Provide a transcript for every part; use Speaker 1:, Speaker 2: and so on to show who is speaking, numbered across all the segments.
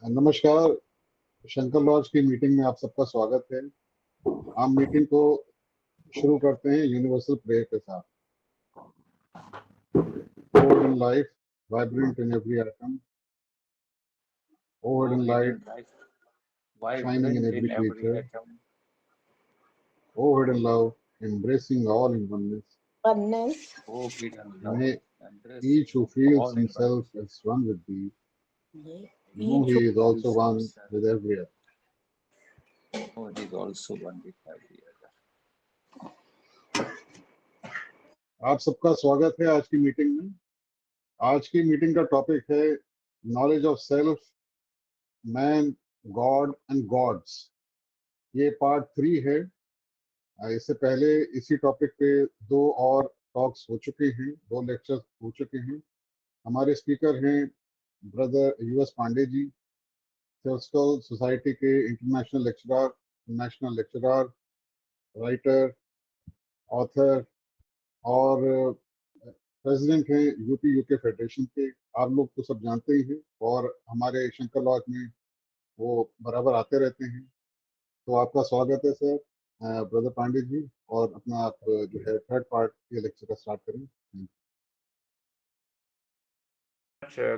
Speaker 1: नमस्कार। शंकर लॉज की मीटिंग में आप सबका स्वागत है। हम मीटिंग को शुरू करते हैं यूनिवर्सल प्रेयर के साथ। Forward in life, vibrant in every atom, forward in light, shining in every creature, forward in love, embracing all in oneness. May each who feels himself as one with thee know he is also one with every other. आप सबका स्वागत है आज की meeting में। आज की meeting का टॉपिक है knowledge of self, man, God and gods. ये पार्ट 3 है। इससे पहले इसी टॉपिक पे 2 और टॉक्स हो चुके हैं, 2 लेक्चर्स हो चुके हैं। हमारे स्पीकर हैं brother US Pandey ji, theosophical society के international lecturer, national lecturer, writer, author और प्रेसिडेंट हैं यूपी यूके फेडरेशन के। आप लोग तो सब जानते ही हैं और हमारे शंकर लॉज में वो बराबर आते रहते हैं। तो आपका स्वागत है सर, ब्रदर पांडे जी। और अपना आप जो है थर्ड पार्ट के लेक्चर का स्टार्ट करें।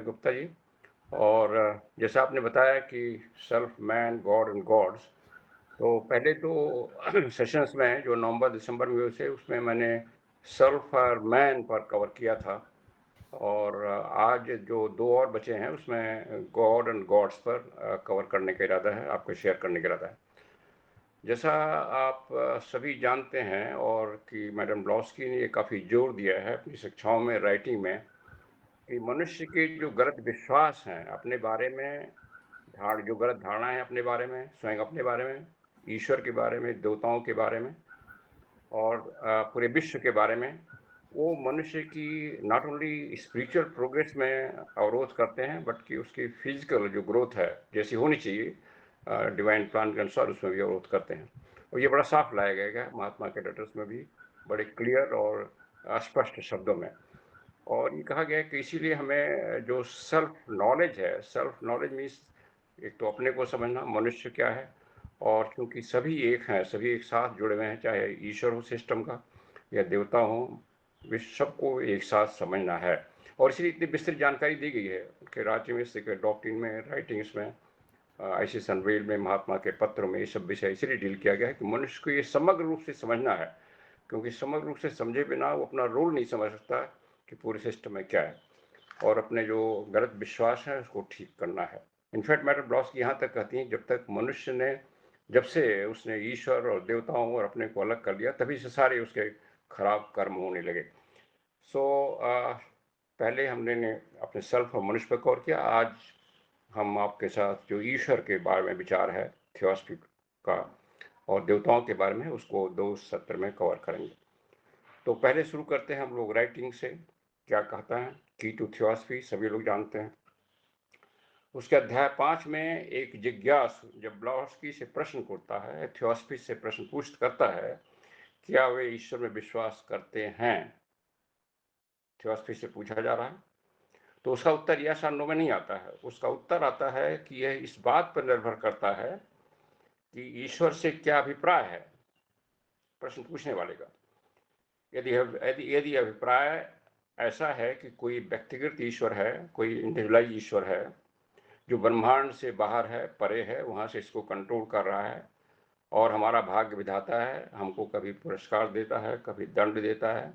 Speaker 2: गुप्ता जी। और जैसा आपने बताया कि self, man, God and gods, तो पहले तो सेशंस में जो नवंबर दिसंबर में हुए थे उसमें मैंने सेल्फ और मैन पर कवर किया था, और आज जो 2 और बचे हैं उसमें गॉड एंड गॉड्स पर कवर करने का इरादा है, आपको शेयर करने का इरादा है। जैसा आप सभी जानते हैं और कि मैडम ब्लॉस्की ने ये काफ़ी जोर दिया है अपनी शिक्षाओं में, राइटिंग में, कि मनुष्य के जो गलत विश्वास हैं अपने बारे में, जो गलत धारणा है अपने बारे में, स्वयं अपने बारे में, ईश्वर के बारे में, देवताओं के बारे में और पूरे विश्व के बारे में, वो मनुष्य की नॉट ओनली स्पिरिचुअल प्रोग्रेस में अवरोध करते हैं, बट कि उसकी फिजिकल जो ग्रोथ है जैसी होनी चाहिए डिवाइन प्लान के अनुसार, उसमें भी अवरोध करते हैं। और ये बड़ा साफ लाया गया है महात्मा के लेटर्स में भी, बड़े क्लियर और स्पष्ट शब्दों में। और ये कहा गया है कि इसीलिए हमें जो सेल्फ नॉलेज है, सेल्फ नॉलेज मीन्स एक तो अपने को समझना, मनुष्य क्या है, और क्योंकि सभी एक हैं, सभी एक साथ जुड़े हुए हैं, चाहे ईश्वर हो सिस्टम का या देवता हो, विश्व सबको एक साथ समझना है। और इसलिए इतनी विस्तृत जानकारी दी गई है कि राज्य में के डॉक्ट्रिन में, राइटिंग्स में, ऐसे सनवेल में, महात्मा के पत्रों में, ये सब विषय इसलिए डील किया गया है कि मनुष्य को ये समग्र रूप से समझना है, क्योंकि समग्र रूप से समझे बिना वो अपना रोल नहीं समझ सकता कि पूरे सिस्टम में क्या है, और अपने जो गलत विश्वास है उसको ठीक करना है। इनफैक्ट मैडम ब्लॉस्की यहाँ तक कहती हैं, जब तक मनुष्य ने, जब से उसने ईश्वर और देवताओं और अपने को अलग कर लिया, तभी से सारे उसके खराब कर्म होने लगे। सो पहले हमने अपने सेल्फ और मनुष्य पर कवर किया। आज हम आपके साथ जो ईश्वर के बारे में विचार है थियोसॉफी का और देवताओं के बारे में, उसको 2 सत्र में कवर करेंगे। तो पहले शुरू करते हैं हम लोग राइटिंग से। क्या कहता है की टू थियोसॉफी, सभी लोग जानते हैं। उसके अध्याय 5 में एक जिज्ञासु जब ब्लॉस्की से प्रश्न करता है, थियोसॉफी से प्रश्न पूछ करता है, क्या वे ईश्वर में विश्वास करते हैं, थियोसॉफी से पूछा जा रहा है। तो उसका उत्तर यस और नो में नहीं आता है। उसका उत्तर आता है कि यह इस बात पर निर्भर करता है कि ईश्वर से क्या अभिप्राय है, प्रश्न पूछने वाले का। यदि अभिप्राय ऐसा है कि कोई व्यक्तिगत ईश्वर है, कोई इंडिविजुअलाइज ईश्वर है जो ब्रह्मांड से बाहर है, परे है, वहाँ से इसको कंट्रोल कर रहा है और हमारा भाग्य विधाता है, हमको कभी पुरस्कार देता है, कभी दंड देता है,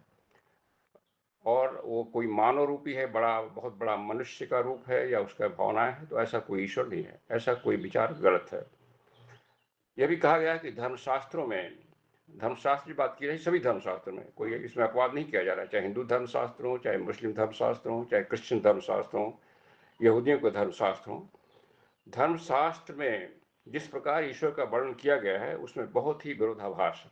Speaker 2: और वो कोई मानव रूपी है, बहुत बड़ा मनुष्य का रूप है या उसका भावनाएं है, तो ऐसा कोई ईश्वर नहीं है। ऐसा कोई विचार गलत है। यह भी कहा गया है कि धर्मशास्त्रों में, धर्मशास्त्र की बात की रही, सभी धर्मशास्त्रों में कोई इसमें अपवाद नहीं किया जा रहा है, चाहे हिंदू धर्मशास्त्र हो, चाहे मुस्लिम धर्मशास्त्र हो, चाहे क्रिश्चियन धर्मशास्त्र हो, यहूदियों के धर्मशास्त्र हो। धर्मशास्त्र में जिस प्रकार ईश्वर का वर्णन किया गया है उसमें बहुत ही विरोधाभास है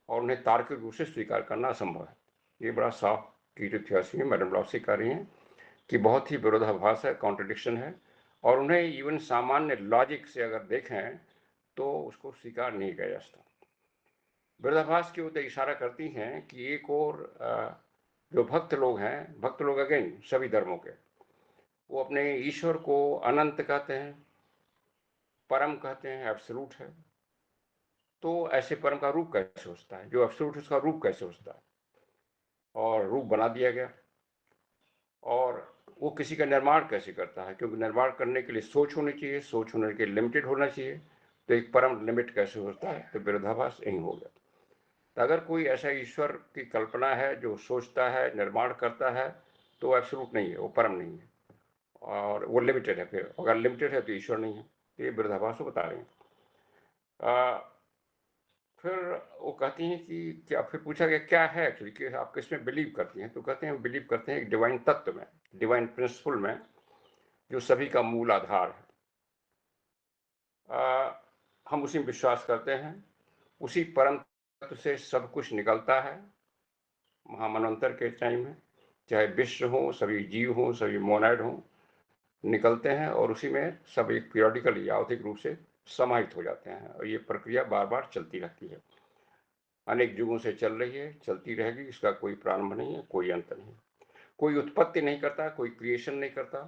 Speaker 2: और उन्हें तार्किक रूप से स्वीकार करना असंभव है। ये बड़ा साफ की जो थियोसॉफी में मैडम ब्लॉस्की कह रही हैं कि बहुत ही विरोधाभास है, कॉन्ट्रडिक्शन है, और उन्हें इवन सामान्य लॉजिक से अगर देखें तो उसको स्वीकार नहीं किया जा सकता। विरोधाभास की ओर इशारा करती हैं कि एक और जो भक्त लोग हैं, भक्त लोग अगेन सभी धर्मों के, वो अपने ईश्वर को अनंत कहते हैं, परम कहते हैं, एब्सोल्यूट है। तो ऐसे परम का रूप कैसे होता है? जो एब्सोल्यूट है उसका रूप कैसे होता है? और रूप बना दिया गया। और वो किसी का निर्माण कैसे करता है? क्योंकि निर्माण करने के लिए सोच होनी चाहिए, सोच होने के लिए लिमिटेड होना चाहिए। तो एक परम लिमिट कैसे होता है? तो विरोधाभास यही हो गया। तो अगर कोई ऐसा ईश्वर की कल्पना है जो सोचता है, निर्माण करता है, तो वो एब्सोल्यूट नहीं है, वो परम नहीं है, और वो लिमिटेड है। फिर अगर लिमिटेड है तो ईश्वर नहीं है। तो ये विरोधाभास को बता रहे हैं। फिर वो कहती हैं कि क्या, फिर पूछा गया क्या है एक्चुअली, कि आप किसमें बिलीव करती हैं? तो कहते हैं बिलीव करते हैं एक डिवाइन तत्व में, डिवाइन प्रिंसिपल में, जो सभी का मूल आधार है। हम उसी में विश्वास करते हैं। उसी परम तत्व से सब कुछ निकलता है महामनवंतर के टाइम में, चाहे विश्व हो, सभी जीव हो, सभी मोनाइड हो, निकलते हैं और उसी में सब एक पीरियडिकली आवधिक रूप से समाहित हो जाते हैं। और ये प्रक्रिया बार बार चलती रहती है, अनेक युगों से चल रही है, चलती रहेगी। इसका कोई प्रारंभ नहीं है, कोई अंत नहीं। कोई उत्पत्ति नहीं करता, कोई क्रिएशन नहीं करता,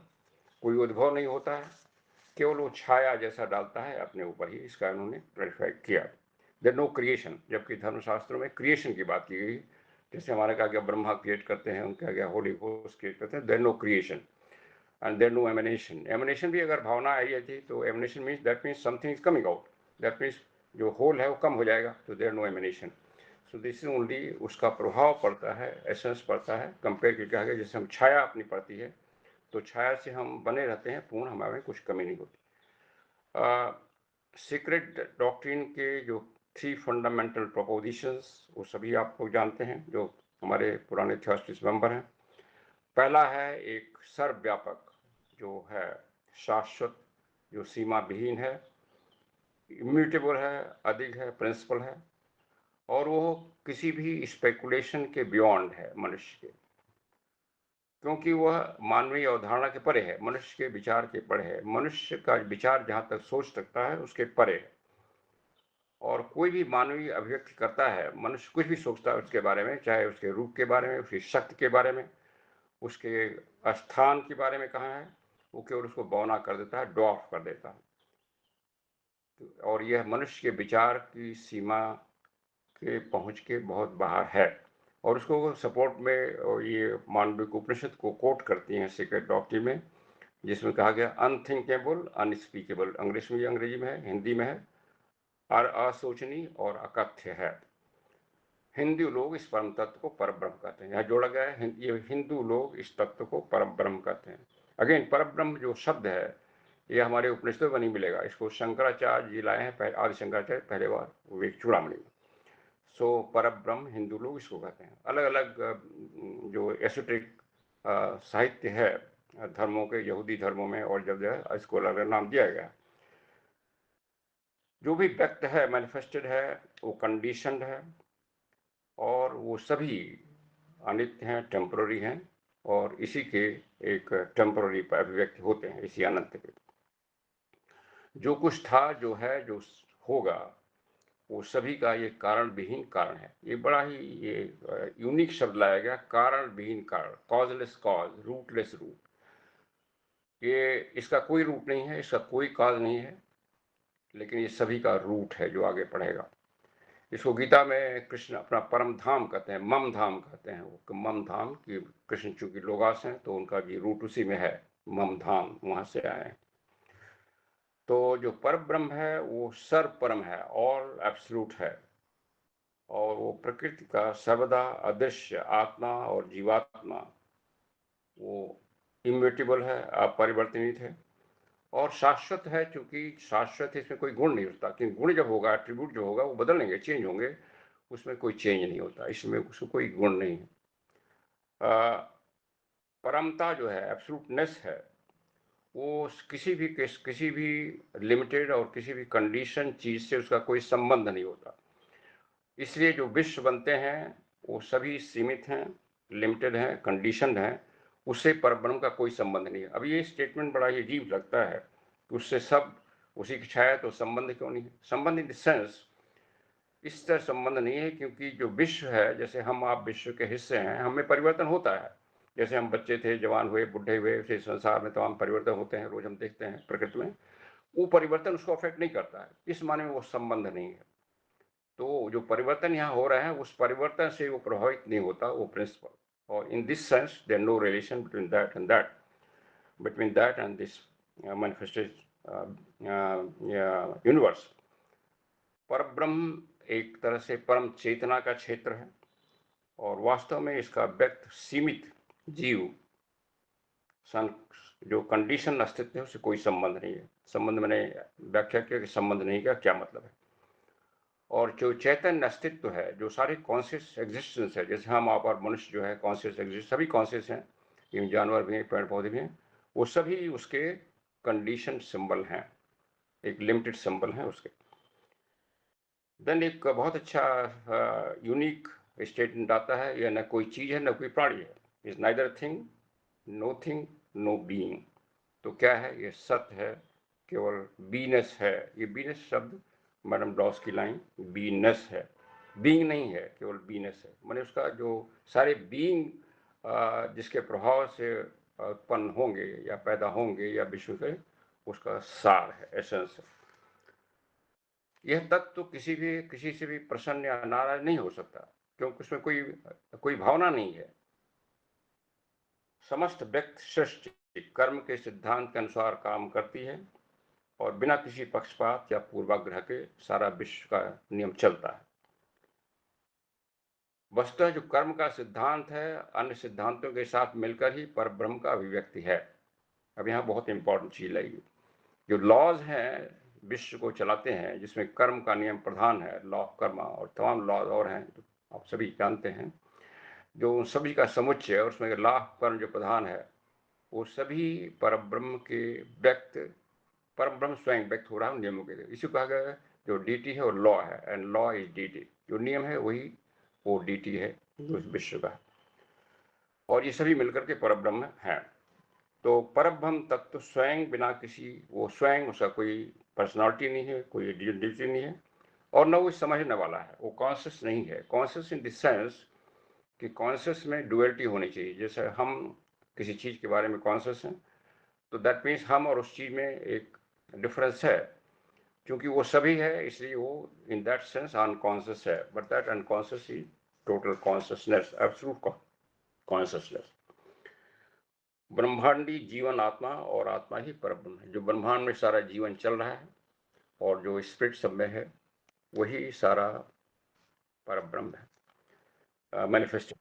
Speaker 2: कोई उद्भव नहीं होता है, केवल वो छाया जैसा डालता है अपने ऊपर ही। इसका उन्होंने क्लैरिफाई किया। देयर नो क्रिएशन, जबकि धर्मशास्त्रों में क्रिएशन की बात की गई। जैसे हमारे कहा गया ब्रह्मा क्रिएट करते हैं, उनका गया होली घोस्ट क्रिएट करते हैं। There no creation and there no emanation. Emanation भी अगर भावना आई थी तो emanation means that means something is coming out, that means जो होल है वो कम हो जाएगा। तो there no emanation. So this is only उसका प्रभाव पड़ता है, एसेंस पड़ता है। कंपेयर के कहा गया जैसे हम छाया अपनी पड़ती है, तो छाया से हम बने रहते हैं, पूर्ण हमारे कुछ कमी नहीं होती। सीक्रेट डॉक्ट्रिन के जो 3 फंडामेंटल प्रोपोजिशंस, वो सभी आप लोग जानते हैं, जो हमारे पुराने थियोसॉफिस्ट मेंबर हैं। पहला है एक सर्वव्यापक जो है, शाश्वत, जो सीमा विहीन है, इम्यूटेबल है, अधिक है, प्रिंसिपल है, और वो किसी भी स्पेकुलेशन के बियॉन्ड है मनुष्य के, क्योंकि वह मानवीय अवधारणा के परे है, मनुष्य के विचार के परे है। मनुष्य का विचार जहाँ तक सोच सकता है उसके परे है। और कोई भी मानवीय अभिव्यक्ति करता है, मनुष्य कुछ भी सोचता है उसके बारे में, चाहे उसके रूप के बारे में, उसकी शक्ति के बारे में, उसके स्थान के बारे में कहाँ है, वो केवल उसको बौना कर देता है, डॉफ कर देता है। और यह मनुष्य के विचार की सीमा के पहुँच के बहुत बाहर है। और उसको सपोर्ट में ये मांडविक उपनिषद को कोट करती हैं सीक्रेट डॉक्ट्रिन में, जिसमें कहा गया अनथिंकेबल अनस्पीकेबल, अंग्रेजी में है, हिंदी में है, और असोचनीय और अकथ्य है। हिंदू लोग इस परम तत्व को परब्रह्म कहते हैं। यहाँ जोड़ा गया है, ये हिंदू लोग इस तत्व को परब्रह्म कहते हैं। अगेन परब्रह्म जो शब्द है, ये हमारे उपनिषदों में नहीं मिलेगा। इसको शंकराचार्य जी लाए हैं, आदि शंकराचार्य पहले बार विवेक चूड़ामणि में। सो परब्रह्म हिंदू लोग इसको कहते हैं। अलग अलग जो एसोटेरिक साहित्य है धर्मों के, यहूदी धर्मों में, और जब जो है इसको अलग अलग नाम दिया गया। जो भी व्यक्त है, मैनिफेस्टेड है, वो कंडीशनड है, और वो सभी अनित्य हैं, टेम्पररी हैं, और इसी के एक टेम्पररी अभिव्यक्ति होते हैं इसी अनंत के। जो कुछ था, जो है, जो होगा, वो सभी का ये कारण विहीन कारण है। ये बड़ा ही ये यूनिक शब्द लाया गया, कारण विहीन कारण, कॉजलेस कॉज, रूटलेस रूट। ये इसका कोई रूट नहीं है, इसका कोई कॉज नहीं है, लेकिन ये सभी का रूट है जो आगे बढ़ेगा। इसको गीता में कृष्ण अपना परम धाम कहते हैं, मम धाम कहते हैं। वो मम धाम की, कृष्ण चूंकि लोगास हैं तो उनका भी रूट उसी में है, मम धाम, वहां से आए हैं। तो जो पर ब्रह्म है वो सर्व परम है, ऑल एब्सोल्यूट है, और वो प्रकृति का सर्वदा अदृश्य आत्मा और जीवात्मा, वो इम्यूटेबल है, अपरिवर्तनीय है, और शाश्वत है। चूंकि शाश्वत है, इसमें कोई गुण नहीं होता, क्योंकि गुण जब होगा, एट्रीब्यूट जो होगा वो बदलेंगे, चेंज होंगे, उसमें कोई चेंज नहीं होता, इसमें उसको कोई गुण नहीं है। परमता जो है, एब्सोल्यूटनेस है, वो किसी भी लिमिटेड और किसी भी कंडीशन चीज से उसका कोई संबंध नहीं होता। इसलिए जो विश्व बनते हैं वो सभी सीमित हैं, लिमिटेड हैं, कंडीशनड हैं, उससे परब्रह्म का कोई संबंध नहीं है। अब ये स्टेटमेंट बड़ा ही अजीब लगता है कि उससे सब उसी की छाया, तो संबंध क्यों नहीं है? संबंध इन द सेंस, इस तरह संबंध नहीं है, क्योंकि जो विश्व है, जैसे हम आप विश्व के हिस्से हैं, हमें परिवर्तन होता है। जैसे हम बच्चे थे, जवान हुए, बुढ़े हुए, उसे संसार में तमाम परिवर्तन होते हैं, रोज हम देखते हैं प्रकृति में, वो परिवर्तन उसको अफेक्ट नहीं करता है, इस माने में वो संबंध नहीं है। तो जो परिवर्तन यहाँ हो रहा है उस परिवर्तन से वो प्रभावित नहीं होता, वो प्रिंसिपल। और in this sense there no relation between that and that, between that and this manifested universe. Parabrahma एक तरह से परम चेतना का क्षेत्र है और वास्तव में इसका व्यक्त सीमित जीव जो कंडीशन अस्तित्व है उससे कोई संबंध नहीं है। संबंध मैंने व्याख्या किया कि संबंध नहीं का क्या मतलब है। और जो चैतन्य अस्तित्व है, जो सारे कॉन्शियस एग्जिस्टेंस है, जैसे हम आप और मनुष्य जो है कॉन्शियस एग्जिस्ट, सभी कॉन्शियस हैं, इन जानवर भी हैं, पेड़ पौधे भी हैं, वो सभी उसके कंडीशन सिंबल हैं, एक लिमिटेड सिंबल हैं उसके। देन एक बहुत अच्छा यूनिक स्टेटमेंट आता है, यह न कोई चीज है न कोई प्राणी है, is neither thing know thing know being. तो क्या है? ये सत्य है, केवल बीनेस है। ये बीनेस शब्द मैडम डॉस की लाइन, बीनेस है, बीइंग नहीं है, केवल बीनेस है। माने उसका जो सारे बीइंग जिसके प्रभाव से उत्पन्न होंगे या पैदा होंगे या विश्व के, उसका सार है, एसेंस है। यह तत्व तो किसी से भी प्रसन्न या नाराज नहीं हो सकता, क्योंकि उसमें कोई भावना नहीं है। समस्त व्यक्ति सृष्टि कर्म के सिद्धांत के अनुसार काम करती है और बिना किसी पक्षपात या पूर्वाग्रह के सारा विश्व का नियम चलता है। वस्तुतः जो कर्म का सिद्धांत है, अन्य सिद्धांतों के साथ मिलकर ही परब्रह्म का अभिव्यक्ति है। अब यहाँ बहुत इंपॉर्टेंट चीज लगेगी, जो लॉज हैं विश्व को चलाते हैं, जिसमें कर्म का नियम प्रधान है, लॉ ऑफ कर्मा, और तमाम लॉज और हैं जो आप सभी जानते हैं, जो उन सभी का समुच्चय और उसमें लॉ ऑफ कर्म जो प्रधान है, वो सभी परब्रह्म के व्यक्त, परब्रह्म स्वयं व्यक्त हो रहा है नियमों के लिए। इसी को कहा गया है जो डीटी है वो लॉ है, एंड लॉ इज डीटी। जो नियम है वही वो डीटी है उस विश्व का, और ये सभी मिलकर के परब्रह्म है। तो परब्रह्म तत्व स्वयं बिना किसी, वो स्वयं, उसका कोई पर्सनालिटी नहीं है, कोई आइडेंटिटी नहीं है, और न वो समझने वाला है, वो कॉन्शियस नहीं है। कॉन्शियस इन द सेंस कि कॉन्शियस में डुअलिटी होनी चाहिए। जैसे हम किसी चीज के बारे में कॉन्शियस हैं, तो दैट मीन्स हम और उस चीज में एक डिफरेंस है, क्योंकि वो सभी है, इसलिए वो इन दैट सेंस अनकॉन्शियस है। But that unconscious is total consciousness, absolute consciousness. ब्रह्मांडी जीवन आत्मा, और आत्मा ही परब्रह्म है। जो ब्रह्मांड में सारा जीवन चल रहा है और जो स्पिरिट सब में है, वही सारा परब्रह्म है, मैनिफेस्टेशन।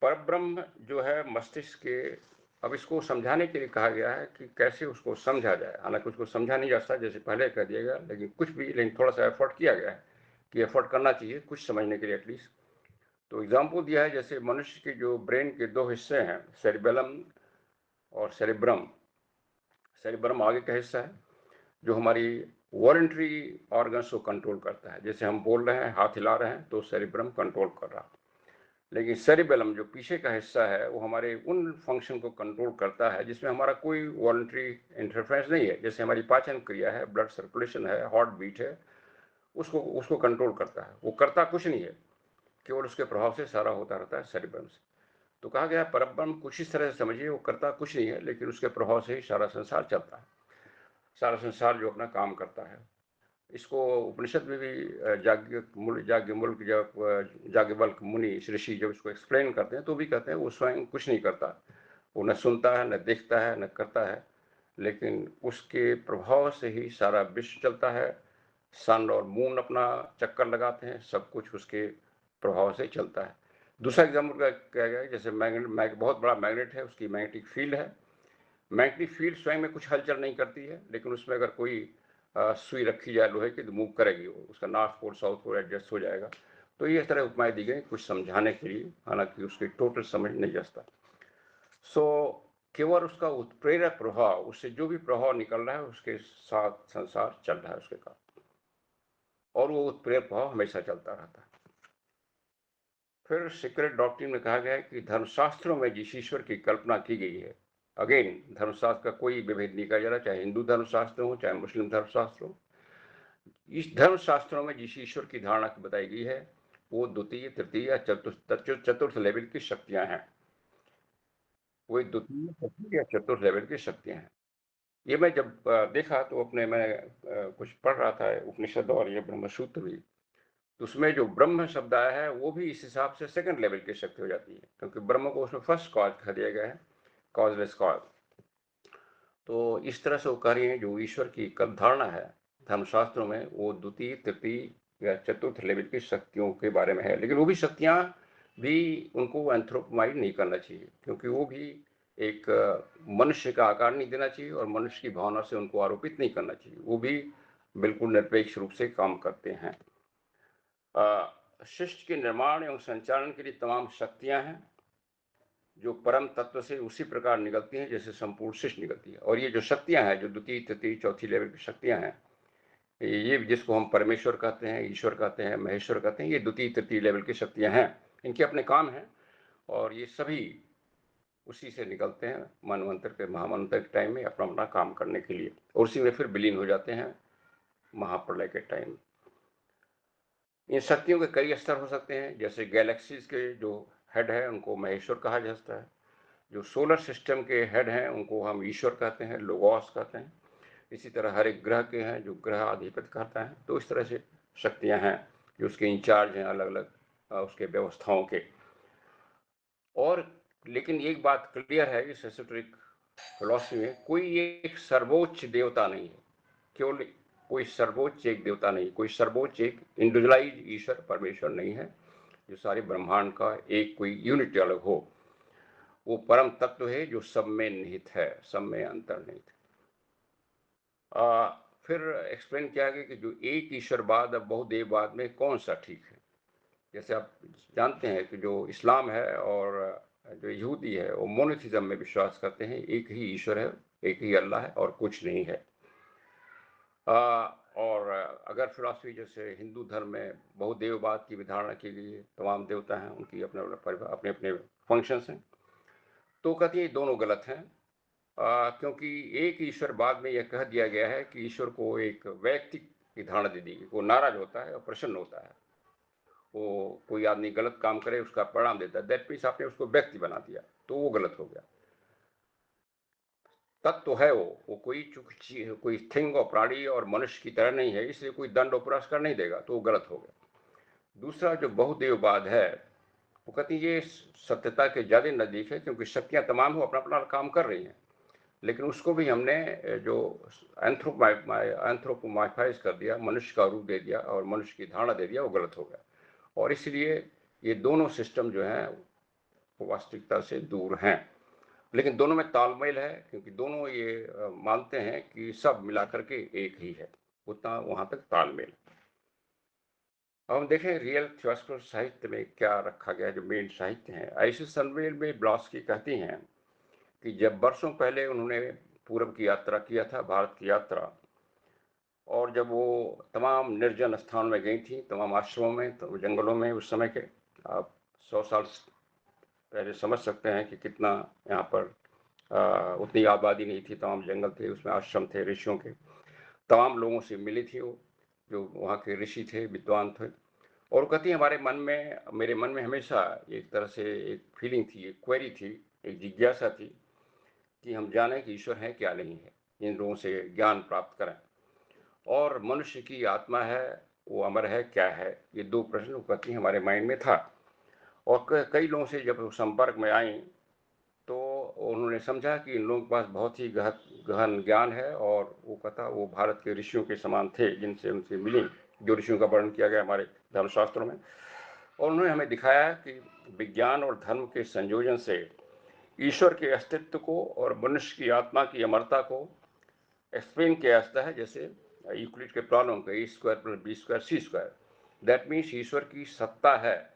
Speaker 2: परब्रह्म जो है मस्तिष्क के, अब इसको समझाने के लिए कहा गया है कि कैसे उसको समझा जाए। हालांकि उसको समझा नहीं जा सकता, जैसे पहले कह दिया गया, लेकिन थोड़ा सा एफर्ट किया गया है कि एफर्ट करना चाहिए कुछ समझने के लिए एटलीस्ट। तो एग्जाम्पल दिया है, जैसे मनुष्य के जो ब्रेन के दो हिस्से हैं, सेरिबेलम और सेरिब्रम। सेरिब्रम आगे का हिस्सा है जो हमारी वॉलंटरी ऑर्गन्स को कंट्रोल करता है। जैसे हम बोल रहे हैं, हाथ हिला रहे हैं, तो सेरिब्रम कंट्रोल कर रहा है। लेकिन सेरिबेलम जो पीछे का हिस्सा है, वो हमारे उन फंक्शन को कंट्रोल करता है जिसमें हमारा कोई वॉलंटरी इंटरफेरेंस नहीं है। जैसे हमारी पाचन क्रिया है, ब्लड सर्कुलेशन है, हार्ट बीट है, उसको कंट्रोल करता है। वो करता कुछ नहीं है, केवल उसके प्रभाव से सारा होता रहता है सेरिब्रम से। तो कहा गया परब्रह्म कुछ इस तरह से समझिए, वो करता कुछ नहीं है, लेकिन उसके प्रभाव से ही सारा संसार चलता है, सारा संसार जो अपना काम करता है। इसको उपनिषद में भी याज्ञवल्क्य मुनि ऋषि जब इसको एक्सप्लेन करते हैं तो भी कहते हैं वो स्वयं कुछ नहीं करता, वो न सुनता है, न देखता है, न करता है, लेकिन उसके प्रभाव से ही सारा विश्व चलता है। सन और मून अपना चक्कर लगाते हैं, सब कुछ उसके प्रभाव से चलता है। दूसरा एग्जाम्पल का क्या गया, जैसे मैग्नेट, बहुत बड़ा मैग्नेट है, उसकी मैग्नेटिक फील्ड है। मैग्नेटिक फील्ड स्वयं में कुछ हलचल नहीं करती है, लेकिन उसमें अगर कोई सुई रखी जाए लोहे की तो मूव करेगी, वो उसका north pole south pole adjust हो जाएगा। तो ये इस तरह उपमाएं दी गई कुछ समझाने के लिए, हालांकि उसकी टोटल समझ नहीं जाता। सो केवल उसका उत्प्रेरक प्रभाव, उससे जो भी प्रभाव निकल रहा है उसके साथ संसार चल रहा है उसके कारण, और वो उत्प्रेरक प्रभाव हमेशा चलता रहता है। फिर सीक्रेट डॉक्ट्रिन में कहा गया है कि धर्मशास्त्रों में जिस ईश्वर की कल्पना की गई है, अगेन धर्मशास्त्र का कोई विभेद नहीं किया जा रहा, चाहे हिंदू धर्मशास्त्र हो चाहे मुस्लिम धर्मशास्त्र हो। इस धर्मशास्त्रों में जिस ईश्वर की धारणा बताई गई है, वो द्वितीय, तृतीय या चतुर्थ लेवल की शक्तियां हैं। वो एक द्वितीय, तृतीय या चतुर्थ लेवल की शक्तियाँ हैं। ये मैं जब देखा तो अपने मैं कुछ पढ़ रहा था उपनिषद और ये ब्रह्म सूत्र भी, तो उसमें जो ब्रह्म शब्द आया है वो भी इस हिसाब से सेकंड लेवल की शक्ति हो जाती है, क्योंकि ब्रह्म को उसमें फर्स्ट कॉज कह दिया गया है, कॉजलेस कॉज। तो इस तरह से वो कह रही हैं जो ईश्वर की कल्पधारणा है धर्मशास्त्रों में, वो द्वितीय, तृतीय या चतुर्थ लेवल की शक्तियों के बारे में है। लेकिन वो भी शक्तियाँ भी उनको एंथ्रोपोमाइड नहीं करना चाहिए, क्योंकि वो भी एक मनुष्य का आकार नहीं देना चाहिए और मनुष्य की भावना से उनको आरोपित नहीं करना चाहिए। वो भी बिल्कुल निरपेक्ष रूप से काम करते हैं। शिष्ट के निर्माण एवं संचालन के लिए तमाम शक्तियां हैं जो परम तत्व से उसी प्रकार निकलती हैं जैसे संपूर्ण शिष्ट निकलती है। और ये जो शक्तियां हैं, जो द्वितीय, तृतीय, चौथी लेवल की शक्तियां हैं, ये जिसको हम परमेश्वर कहते हैं, ईश्वर कहते हैं, महेश्वर कहते हैं, ये द्वितीय, तृतीय लेवल की शक्तियां हैं। इनके अपने काम हैं और ये सभी उसी से निकलते हैं मनवंतर के, महामंत्र के टाइम में अपना अपना काम करने के लिए, और उसी में फिर विलीन हो जाते हैं महाप्रलय के टाइम। इन शक्तियों के कई स्तर हो सकते हैं, जैसे गैलेक्सीज के जो हेड है उनको महेश्वर कहा जाता है, जो सोलर सिस्टम के हेड हैं उनको हम ईश्वर कहते हैं, लोगोस कहते हैं। इसी तरह हर एक ग्रह के हैं जो ग्रह अधिपति कहता है। तो इस तरह से शक्तियां हैं जो उसके इंचार्ज हैं अलग अलग उसके व्यवस्थाओं के। और लेकिन एक बात क्लियर है इस एसोटेरिक फिलॉसफी में, कोई एक सर्वोच्च देवता नहीं है, केवल कोई सर्वोच्च एक देवता नहीं, कोई सर्वोच्च एक इंडिविजुअलाइज ईश्वर परमेश्वर नहीं है जो सारे ब्रह्मांड का एक कोई यूनिट अलग हो। वो परम तत्व है जो सब में निहित है, सब में अंतर्निहित है। फिर एक्सप्लेन किया गया कि जो एक ईश्वरवाद अब बहुदेववाद में कौन सा ठीक है। जैसे आप जानते हैं कि जो इस्लाम है और जो यहूदी है वो मोनोथिज्म में विश्वास करते हैं, एक ही ईश्वर है, एक ही अल्लाह है और कुछ नहीं है। और अगर फिलॉसफी जैसे हिंदू धर्म में बहुदेववाद की विधारणा की गई है, तमाम देवता हैं, उनकी अपने अपने अपने फंक्शंस हैं, तो कहती है दोनों गलत हैं। क्योंकि एक ईश्वरवाद में यह कह दिया गया है कि ईश्वर को एक व्यक्ति की धारणा दे दी गई, वो नाराज होता है और प्रसन्न होता है। वो कोई आदमी गलत काम करे उसका परिणाम देता है, दैट मीन्स आपने उसको व्यक्ति बना दिया, तो वो गलत हो गया। तत्व तो है वो कोई कोई थिंग और प्राणी और मनुष्य की तरह नहीं है, इसलिए कोई दंड और पुरस्कार नहीं देगा, तो वो गलत हो गया। दूसरा जो बहुदेववाद है वो कहती है ये सत्यता के ज्यादा नजदीक है, क्योंकि शक्तियां तमाम हो अपना अपना काम कर रही हैं, लेकिन उसको भी हमने जो एंथ्रोपोमाइफाइज कर दिया, मनुष्य का रूप दे दिया और मनुष्य की धारणा दे दिया, वो गलत हो गया। और इसलिए ये दोनों सिस्टम जो हैं वो वास्तविकता से दूर हैं, लेकिन दोनों में तालमेल है, क्योंकि दोनों ये मानते हैं कि सब मिलाकर के एक ही है, उतना वहां तक तालमेल। अब हम देखें रियल थियोसॉफिकल साहित्य में क्या रखा गया, जो मेन साहित्य है। ऐसे सनवेल में ब्लॉस्की कहती हैं कि जब वर्षों पहले उन्होंने पूरब की यात्रा किया था, भारत की यात्रा, और जब वो तमाम निर्जन स्थान में गई थी, तमाम आश्रमों में, तो जंगलों में, उस समय के आप 100 साल पहले समझ सकते हैं कि कितना यहाँ पर उतनी आबादी नहीं थी, तमाम जंगल थे, उसमें आश्रम थे ऋषियों के, तमाम लोगों से मिली थी वो, जो वहाँ के ऋषि थे, विद्वान थे। और कहती है हमारे मन में, मेरे मन में हमेशा एक तरह से एक फीलिंग थी, एक क्वेरी थी, एक जिज्ञासा थी कि हम जानें कि ईश्वर है क्या नहीं है, इन लोगों से ज्ञान प्राप्त करें, और मनुष्य की आत्मा है वो अमर है क्या है, ये दो प्रश्न कहती हमारे माइंड में था। और कई लोगों से जब संपर्क में आई तो उन्होंने समझा कि इन लोगों के पास बहुत ही गहन ज्ञान है, और वो कहता वो भारत के ऋषियों के समान थे जिनसे उनसे मिली, जो ऋषियों का वर्णन किया गया हमारे धर्मशास्त्रों में। और उन्होंने हमें दिखाया कि विज्ञान और धर्म के संयोजन से ईश्वर के अस्तित्व को और मनुष्य की आत्मा की अमरता को एक्सप्लेन किया जाता है, जैसे यूक्लिड के प्रॉब्लम का A square plus B square C square. That means ईश्वर की सत्ता है,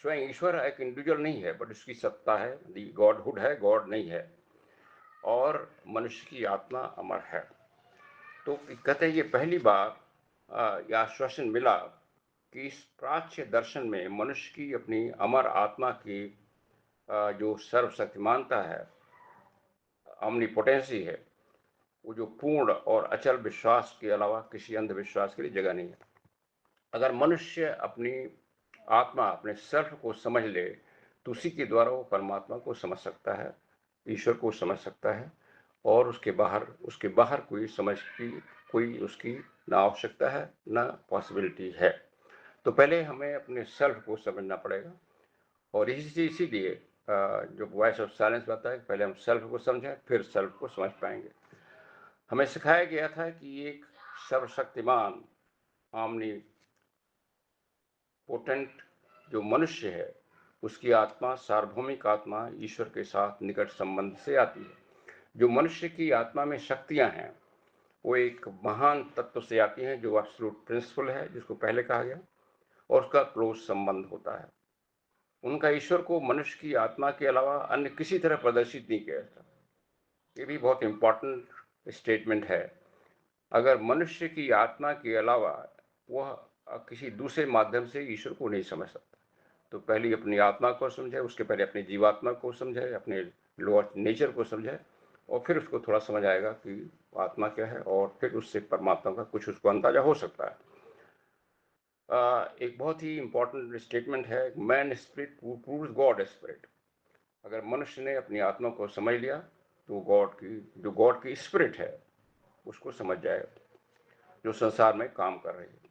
Speaker 2: स्वयं ईश्वर एक इंडिविजुअल नहीं है, बट उसकी सत्ता है, दी गॉडहुड है, गॉड नहीं है, और मनुष्य की आत्मा अमर है। तो कहते हैं ये पहली बार यह आश्वासन मिला कि इस प्राच्य दर्शन में मनुष्य की अपनी अमर आत्मा की जो सर्वशक्तिमानता है, omnipotency है, वो जो पूर्ण और अचल विश्वास के अलावा किसी अंधविश्वास के लिए जगह नहीं है। अगर मनुष्य अपनी आत्मा, अपने सेल्फ को समझ ले, तो उसी के द्वारा वो परमात्मा को समझ सकता है, ईश्वर को समझ सकता है और उसके बाहर कोई समझ की कोई उसकी ना आवश्यकता है ना पॉसिबिलिटी है। तो पहले हमें अपने सेल्फ को समझना पड़ेगा और इसीलिए जो वॉइस ऑफ साइलेंस आता है पहले हम सेल्फ को समझें फिर सेल्फ को समझ पाएंगे। हमें सिखाया गया था कि एक सर्वशक्तिमान आमनी पोटेंट जो मनुष्य है उसकी आत्मा सार्वभौमिक आत्मा ईश्वर के साथ निकट संबंध से आती है। जो मनुष्य की आत्मा में शक्तियां हैं वो एक महान तत्व से आती हैं जो एब्सोल्यूट प्रिंसिपल है जिसको पहले कहा गया और उसका क्लोज संबंध होता है। उनका ईश्वर को मनुष्य की आत्मा के अलावा अन्य किसी तरह प्रदर्शित नहीं किया जाता। ये भी बहुत इंपॉर्टेंट स्टेटमेंट है। अगर मनुष्य की आत्मा के अलावा वह किसी दूसरे माध्यम से ईश्वर को नहीं समझ सकता। तो पहले अपनी आत्मा को समझे, उसके पहले अपनी जीवात्मा को समझे, अपने लोअर नेचर को समझे और फिर उसको थोड़ा समझ आएगा कि आत्मा क्या है और फिर उससे परमात्मा का कुछ उसको अंदाजा हो सकता है। एक बहुत ही इंपॉर्टेंट स्टेटमेंट है, man spirit proves God spirit. अगर मनुष्य ने अपनी आत्मा को समझ लिया तो गॉड की स्पिरिट है उसको समझ जाएगा जो संसार में काम कर रही है।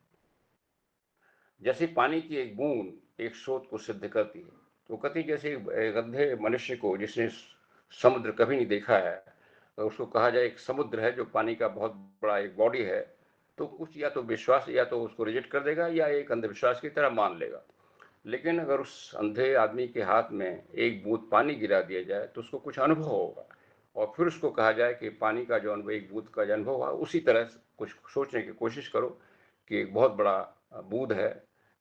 Speaker 2: जैसे पानी की एक बूंद एक स्रोत को सिद्ध करती है तो कहती जैसे एक अंधे मनुष्य को जिसने समुद्र कभी नहीं देखा है तो उसको कहा जाए एक समुद्र है जो पानी का बहुत बड़ा एक बॉडी है तो कुछ या तो विश्वास या तो उसको रिजेक्ट कर देगा या एक अंधविश्वास की तरह मान लेगा। लेकिन अगर उस अंधे आदमी के हाथ में एक बूंद पानी गिरा दिया जाए तो उसको कुछ अनुभव होगा और फिर उसको कहा जाए कि पानी का जो अनुभव एक बूंद का जो अनुभव हुआ उसी तरह कुछ सोचने की कोशिश करो कि एक बहुत बड़ा बूंद है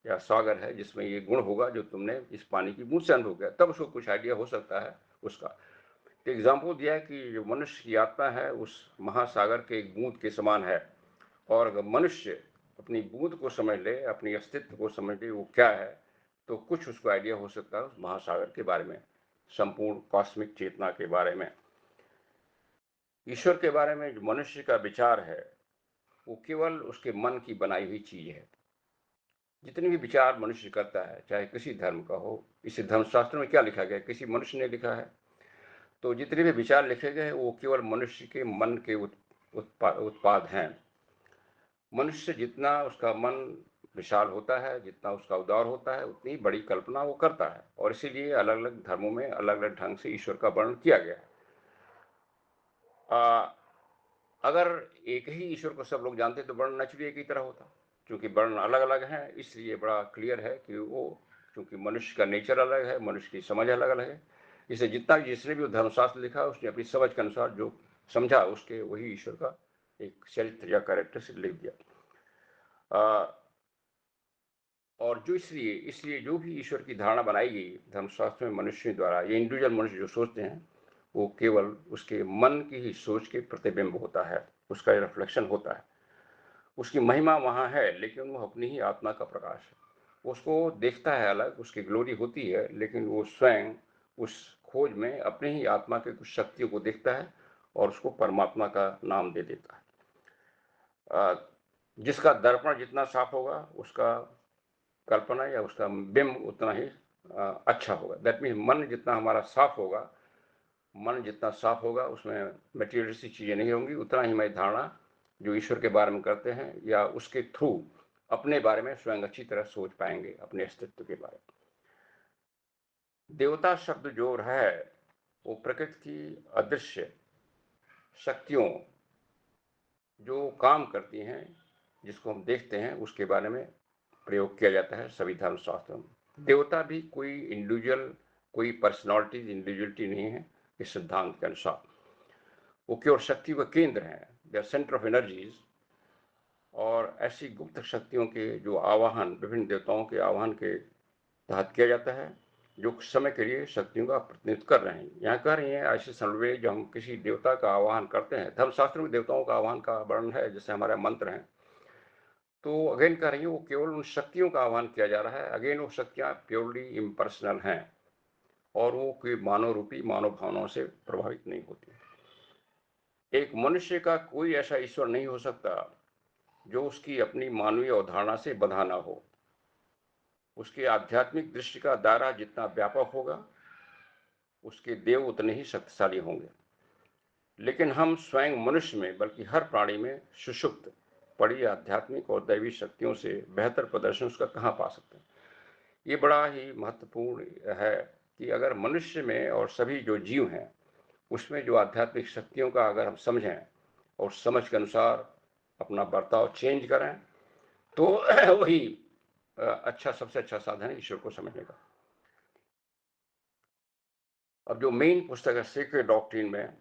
Speaker 2: या सागर है जिसमें ये गुण होगा जो तुमने इस पानी की बूंद से अनुभव किया, तब उसको कुछ आइडिया हो सकता है उसका। तो एग्जाम्पल दिया है कि जो मनुष्य की आत्मा है उस महासागर के एक बूंद के समान है और अगर मनुष्य अपनी बूंद को समझ ले, अपनी अस्तित्व को समझ ले वो क्या है तो कुछ उसको आइडिया हो सकता है उस महासागर के बारे में, संपूर्ण कॉस्मिक चेतना के बारे में। ईश्वर के बारे में जो मनुष्य का विचार है वो केवल उसके मन की बनाई हुई चीज है। जितने भी विचार मनुष्य करता है चाहे किसी धर्म का हो, इसे धर्मशास्त्र में क्या लिखा गया किसी मनुष्य ने लिखा है, तो जितने भी विचार लिखे गए वो केवल मनुष्य के मन के उत्पाद हैं। मनुष्य जितना उसका मन विशाल होता है, जितना उसका उदार होता है, उतनी बड़ी कल्पना वो करता है और इसीलिए अलग अलग धर्मों में अलग अलग ढंग से ईश्वर का वर्णन किया गया है। अगर एक ही ईश्वर को सब लोग जानते तो वर्ण नेचुरली एक ही तरह होता। क्योंकि वर्ण अलग अलग हैं इसलिए बड़ा क्लियर है कि वो क्योंकि मनुष्य का नेचर अलग है, मनुष्य की समझ अलग अलग है, इसे जिसने भी धर्मशास्त्र लिखा उसने अपनी समझ के अनुसार जो समझा उसके वही ईश्वर का एक चरित्र या कैरेक्टर लिख दिया। और जो इसलिए जो भी ईश्वर की धारणा बनाई गई धर्मशास्त्र में मनुष्य द्वारा, ये इंडिविजुअल मनुष्य जो सोचते हैं वो केवल उसके मन की ही सोच के प्रतिबिंब होता है, उसका रिफ्लेक्शन होता है। उसकी महिमा वहाँ है लेकिन वो अपनी ही आत्मा का प्रकाश है। उसको देखता है अलग, उसकी ग्लोरी होती है लेकिन वो स्वयं उस खोज में अपने ही आत्मा के कुछ शक्तियों को देखता है और उसको परमात्मा का नाम दे देता है। जिसका दर्पण जितना साफ होगा उसका कल्पना या उसका बिंब उतना ही अच्छा होगा। दैट मीन्स मन जितना हमारा साफ होगा, मन जितना साफ होगा उसमें मटेरियलिस्टिक चीजें नहीं होंगी, उतना ही हमारी धारणा जो ईश्वर के बारे में करते हैं या उसके थ्रू अपने बारे में स्वयं अच्छी तरह सोच पाएंगे अपने अस्तित्व के बारे में। देवता शब्द जो है वो प्रकृति की अदृश्य शक्तियों जो काम करती हैं जिसको हम देखते हैं उसके बारे में प्रयोग किया जाता है सभी धर्मशास्त्रों में। देवता भी कोई इंडिविजुअल, कोई पर्सनालिटी इंडिविजुअलिटी नहीं है इस सिद्धांत के अनुसार। वो केवल शक्ति का केंद्र है, they are centre of energies. और ऐसी गुप्त शक्तियों के जो आवाहन विभिन्न देवताओं के आवाहन के तहत किया जाता है जो समय के लिए शक्तियों का प्रतिनिधित्व कर रहे हैं। यहाँ कह रही हैं ऐसे संवे जो हम किसी देवता का आवाहन करते हैं, धर्मशास्त्र में देवताओं का आह्वान का वर्णन है जैसे हमारे मंत्र हैं, तो अगेन कह रही है वो केवल उन शक्तियों का आह्वान किया जा रहा है। अगेन वो शक्तियां प्योरली इम्पर्सनल हैं और वो कोई मानव रूपी मानव भावनाओं से प्रभावित नहीं होती। एक मनुष्य का कोई ऐसा ईश्वर नहीं हो सकता जो उसकी अपनी मानवीय अवधारणा से बंधा ना हो। उसके आध्यात्मिक दृष्टि का दायरा जितना व्यापक होगा उसके देव उतने ही शक्तिशाली होंगे। लेकिन हम स्वयं मनुष्य में बल्कि हर प्राणी में सुषुप्त पड़ी आध्यात्मिक और दैवी शक्तियों से बेहतर प्रदर्शन उसका कहाँ पा सकते हैं। ये बड़ा ही महत्वपूर्ण है कि अगर मनुष्य में और सभी जो जीव हैं उसमें जो आध्यात्मिक शक्तियों का अगर हम समझें और समझ के अनुसार अपना बर्ताव चेंज करें तो वही अच्छा सबसे अच्छा साधन है ईश्वर को समझने का। अब जो मेन पुस्तक है सीक्रेट डॉक्ट्रिन में,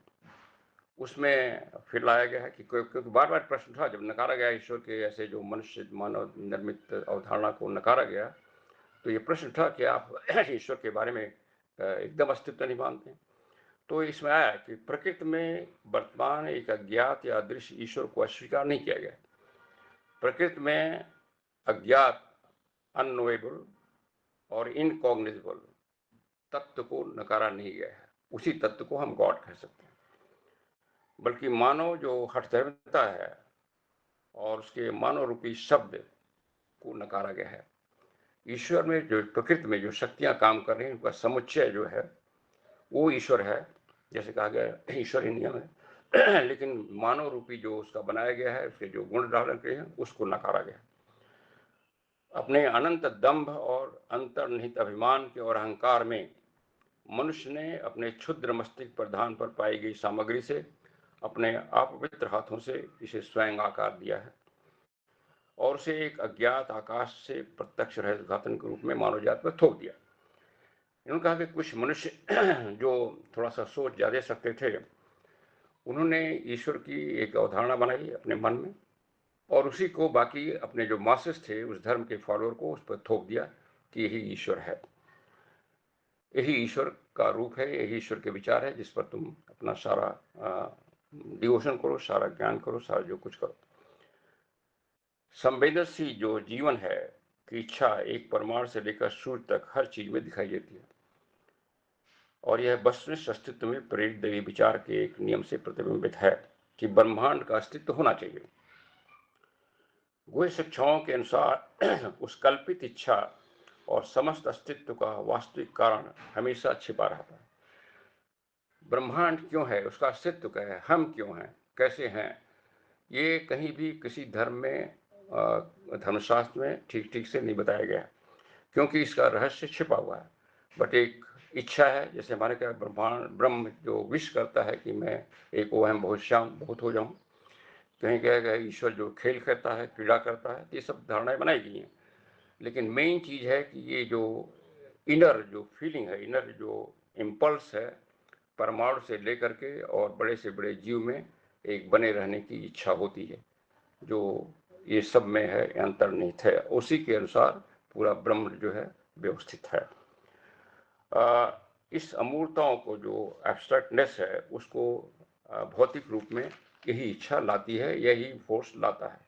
Speaker 2: उसमें फिर लाया गया है कि क्योंकि बार बार प्रश्न था जब नकारा गया ईश्वर के ऐसे जो मनुष्य मानव निर्मित अवधारणा को नकारा गया, तो ये प्रश्न था कि आप ईश्वर के बारे में एकदम अस्तित्व नहीं मानते हैं। तो इसमें आया कि प्रकृति में वर्तमान एक अज्ञात या अदृश्य ईश्वर को अस्वीकार नहीं किया गया। प्रकृति में अज्ञात, अननोएबल और इनकॉग्निजेबल तत्व को नकारा नहीं गया है। उसी तत्व को हम गॉड कह सकते हैं। बल्कि मानव जो हठधर्मिता है और उसके मानव रूपी शब्द को नकारा गया है। ईश्वर में जो प्रकृति में जो शक्तियां काम कर रही हैं उनका समुच्चय जो है वो ईश्वर है, जैसे कहा गया ईश्वर ही नियम है। लेकिन मानव रूपी जो उसका बनाया गया है, उसके जो गुण धारण किए हैं उसको नकारा गया। अपने अनंत दंभ और अंतर्निहित अभिमान के और अहंकार में मनुष्य ने अपने क्षुद्र मस्तिष्क प्रधान पर पाई गई सामग्री से अपने अपवित्र हाथों से इसे स्वयं आकार दिया है और उसे एक अज्ञात आकाश से प्रत्यक्ष रहित घातन के रूप में मानव जाति पर थोप दिया। इन्होंने कहा कि कुछ मनुष्य जो थोड़ा सा सोच ज्यादा सकते थे, उन्होंने ईश्वर की एक अवधारणा बनाई अपने मन में और उसी को बाकी अपने जो मासेस थे उस धर्म के फॉलोअर को उस पर थोप दिया कि यही ईश्वर है, यही ईश्वर का रूप है, यही ईश्वर के विचार है जिस पर तुम अपना सारा डिवोशन करो, सारा ज्ञान करो, सारा जो कुछ करो। संवेदनशील जो जीवन है की इच्छा एक परमाणु से लेकर सूर्य तक हर चीज में दिखाई देती है और यह वस्तुनिष्ठ अस्तित्व में प्रेरित दैवी विचार के एक नियम से प्रतिबिंबित है कि ब्रह्मांड का अस्तित्व होना चाहिए। गुह्य शिक्षाओं के अनुसार उस कल्पित इच्छा और समस्त अस्तित्व का वास्तविक कारण हमेशा छिपा रहता है। ब्रह्मांड क्यों है, उसका अस्तित्व क्या है, हम क्यों हैं, कैसे हैं, ये कहीं भी किसी धर्म में धर्मशास्त्र में ठीक ठीक से नहीं बताया गया, क्योंकि इसका रहस्य छिपा हुआ है। बट एक इच्छा है, जैसे हमारे क्या ब्रह्मांड ब्रह्म जो विश करता है कि मैं एक ओहम बहुत हो जाऊं। कहीं क्या ईश्वर जो खेल करता है, क्रीड़ा करता है, ये सब धारणाएं बनाई गई हैं। लेकिन मेन चीज है कि ये जो इनर जो फीलिंग है, इनर जो इम्पल्स है, परमाणु से लेकर के और बड़े से बड़े जीव में एक बने रहने की इच्छा होती है, जो ये सब में है, अंतर्निहित है। उसी के अनुसार पूरा ब्रह्म जो है व्यवस्थित है। इस अमूर्तताओं को जो एब्स्ट्रैक्टनेस है उसको भौतिक रूप में यही इच्छा लाती है, यही फोर्स लाता है।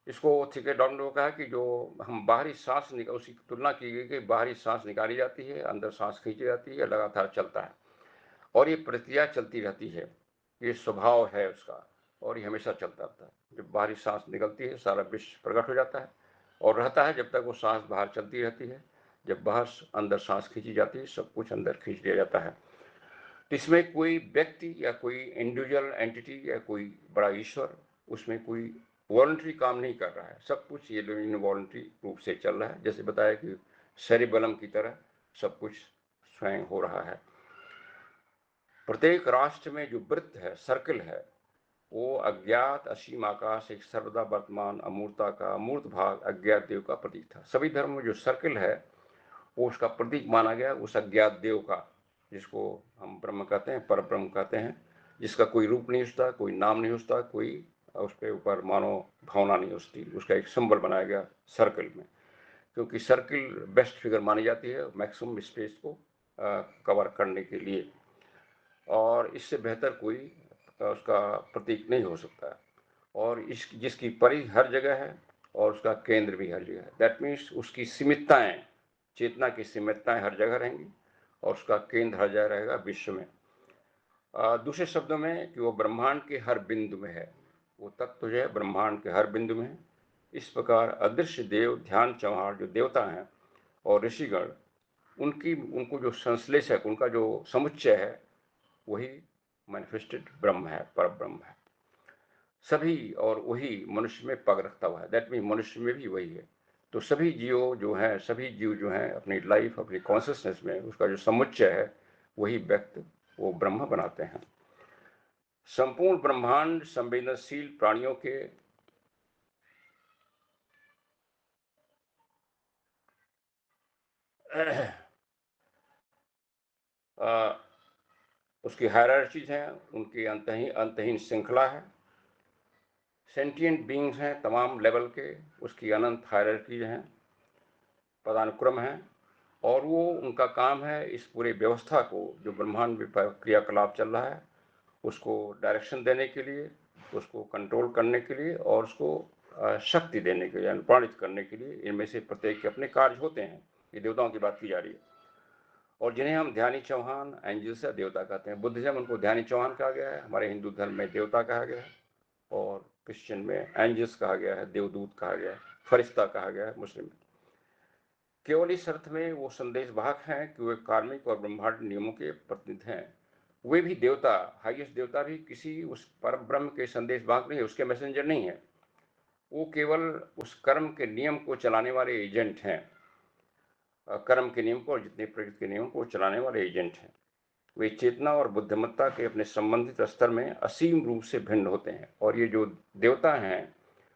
Speaker 2: इसको थिकेट डॉक्टर ने कहा कि जो हम बाहरी सांस उसकी तुलना की गई कि बाहरी सांस निकाली जाती है, अंदर सांस खींची जाती है, लगातार चलता है और ये प्रक्रिया चलती रहती है, ये स्वभाव है उसका और ये हमेशा चलता रहता है। जब बाहरी सांस निकलती है सारा विश्व प्रकट हो जाता है और रहता है जब तक वो सांस बाहर चलती रहती है। जब बाहर अंदर सांस खींची जाती है सब कुछ अंदर खींच लिया जाता है। इसमें कोई व्यक्ति या कोई इंडिविजुअल एंटिटी या कोई बड़ा ईश्वर उसमें कोई वॉलंटरी काम नहीं कर रहा है, सब कुछ ये इनवॉलंटरी रूप से चल रहा है। जैसे बताया कि सेरिबेलम की तरह सब कुछ स्वयं हो रहा है। प्रत्येक राष्ट्र में जो वृत्त है, सर्कल है, वो अज्ञात असीम आकाश एक सर्वदा वर्तमान अमूर्तता का अमूर्त भाग अज्ञात देव का प्रतीक था। सभी धर्मों में जो सर्कल है वो उसका प्रतीक माना गया उस अज्ञात देव का, जिसको हम ब्रह्म कहते हैं, पर ब्रह्म कहते हैं, जिसका कोई रूप नहीं उसका, कोई नाम नहीं उसका, कोई उसके ऊपर मानो भावना नहीं उसकी। उसका एक सिंबल बनाया गया सर्कल में, क्योंकि सर्कल बेस्ट फिगर मानी जाती है मैक्सिमम स्पेस को कवर करने के लिए और इससे बेहतर कोई उसका प्रतीक नहीं हो सकता। और इस जिसकी परि हर जगह है और उसका केंद्र भी हर जगह है। दैट मीन्स उसकी सीमितताएं, चेतना की सीमितताएं हर जगह रहेंगी और उसका केंद्र हर जगह रहेगा विश्व में। दूसरे शब्दों में कि वो ब्रह्मांड के हर बिंदु में है, वो तत्व जो है ब्रह्मांड के हर बिंदु में है। इस प्रकार अदृश्य देव ध्यान चौहान जो देवता हैं और ऋषिगण उनको जो संश्लेषक, उनका जो समुच्चय है, वही मैनिफेस्टेड ब्रह्म है, पर ब्रह्म है सभी, और वही मनुष्य में पग रखता हुआ है। दैट मीन मनुष्य में भी वही है। तो सभी जीव जो हैं अपनी लाइफ, अपनी कॉन्शियसनेस में उसका जो समुच्चय है वही व्यक्त, वो ब्रह्म बनाते हैं। संपूर्ण ब्रह्मांड संवेदनशील प्राणियों के उसकी हायरार्कीज हैं, उनकी अंतहीन श्रृंखला है। सेंटिएंट बीइंग्स हैं तमाम लेवल के, उसकी अनंत हायरार्कीज हैं, पदानुक्रम है, और वो उनका काम है इस पूरे व्यवस्था को, जो ब्रह्मांड में क्रियाकलाप चल रहा है, उसको डायरेक्शन देने के लिए, उसको कंट्रोल करने के लिए, और उसको शक्ति देने के लिए, अनुप्राणित करने के लिए। इनमें से प्रत्येक के अपने कार्य होते हैं। ये देवताओं की बात की जा रही है, और जिन्हें हम ध्यानी चौहान, एंजल्स या देवता कहते हैं। बुद्धिज्म उनको ध्यानी चौहान कहा गया है, हमारे हिंदू धर्म में देवता कहा गया है, और क्रिश्चियन में एंजल्स कहा गया है, देवदूत कहा गया है, फरिश्ता कहा गया है मुस्लिम में। केवल इस अर्थ में वो संदेश वाहक हैं कि वे कार्मिक और ब्रह्मांड नियमों के प्रतिनिधि हैं। वे भी देवता, हाईएस्ट देवता भी किसी उस परम ब्रह्म के संदेश वाहक नहीं है, उसके मैसेंजर नहीं है। वो केवल उस कर्म के नियम को चलाने वाले एजेंट हैं, कर्म के नियम को और जितने प्रकृति के नियम को चलाने वाले एजेंट हैं। वे चेतना और बुद्धिमत्ता के अपने संबंधित स्तर में असीम रूप से भिन्न होते हैं, और ये जो देवता हैं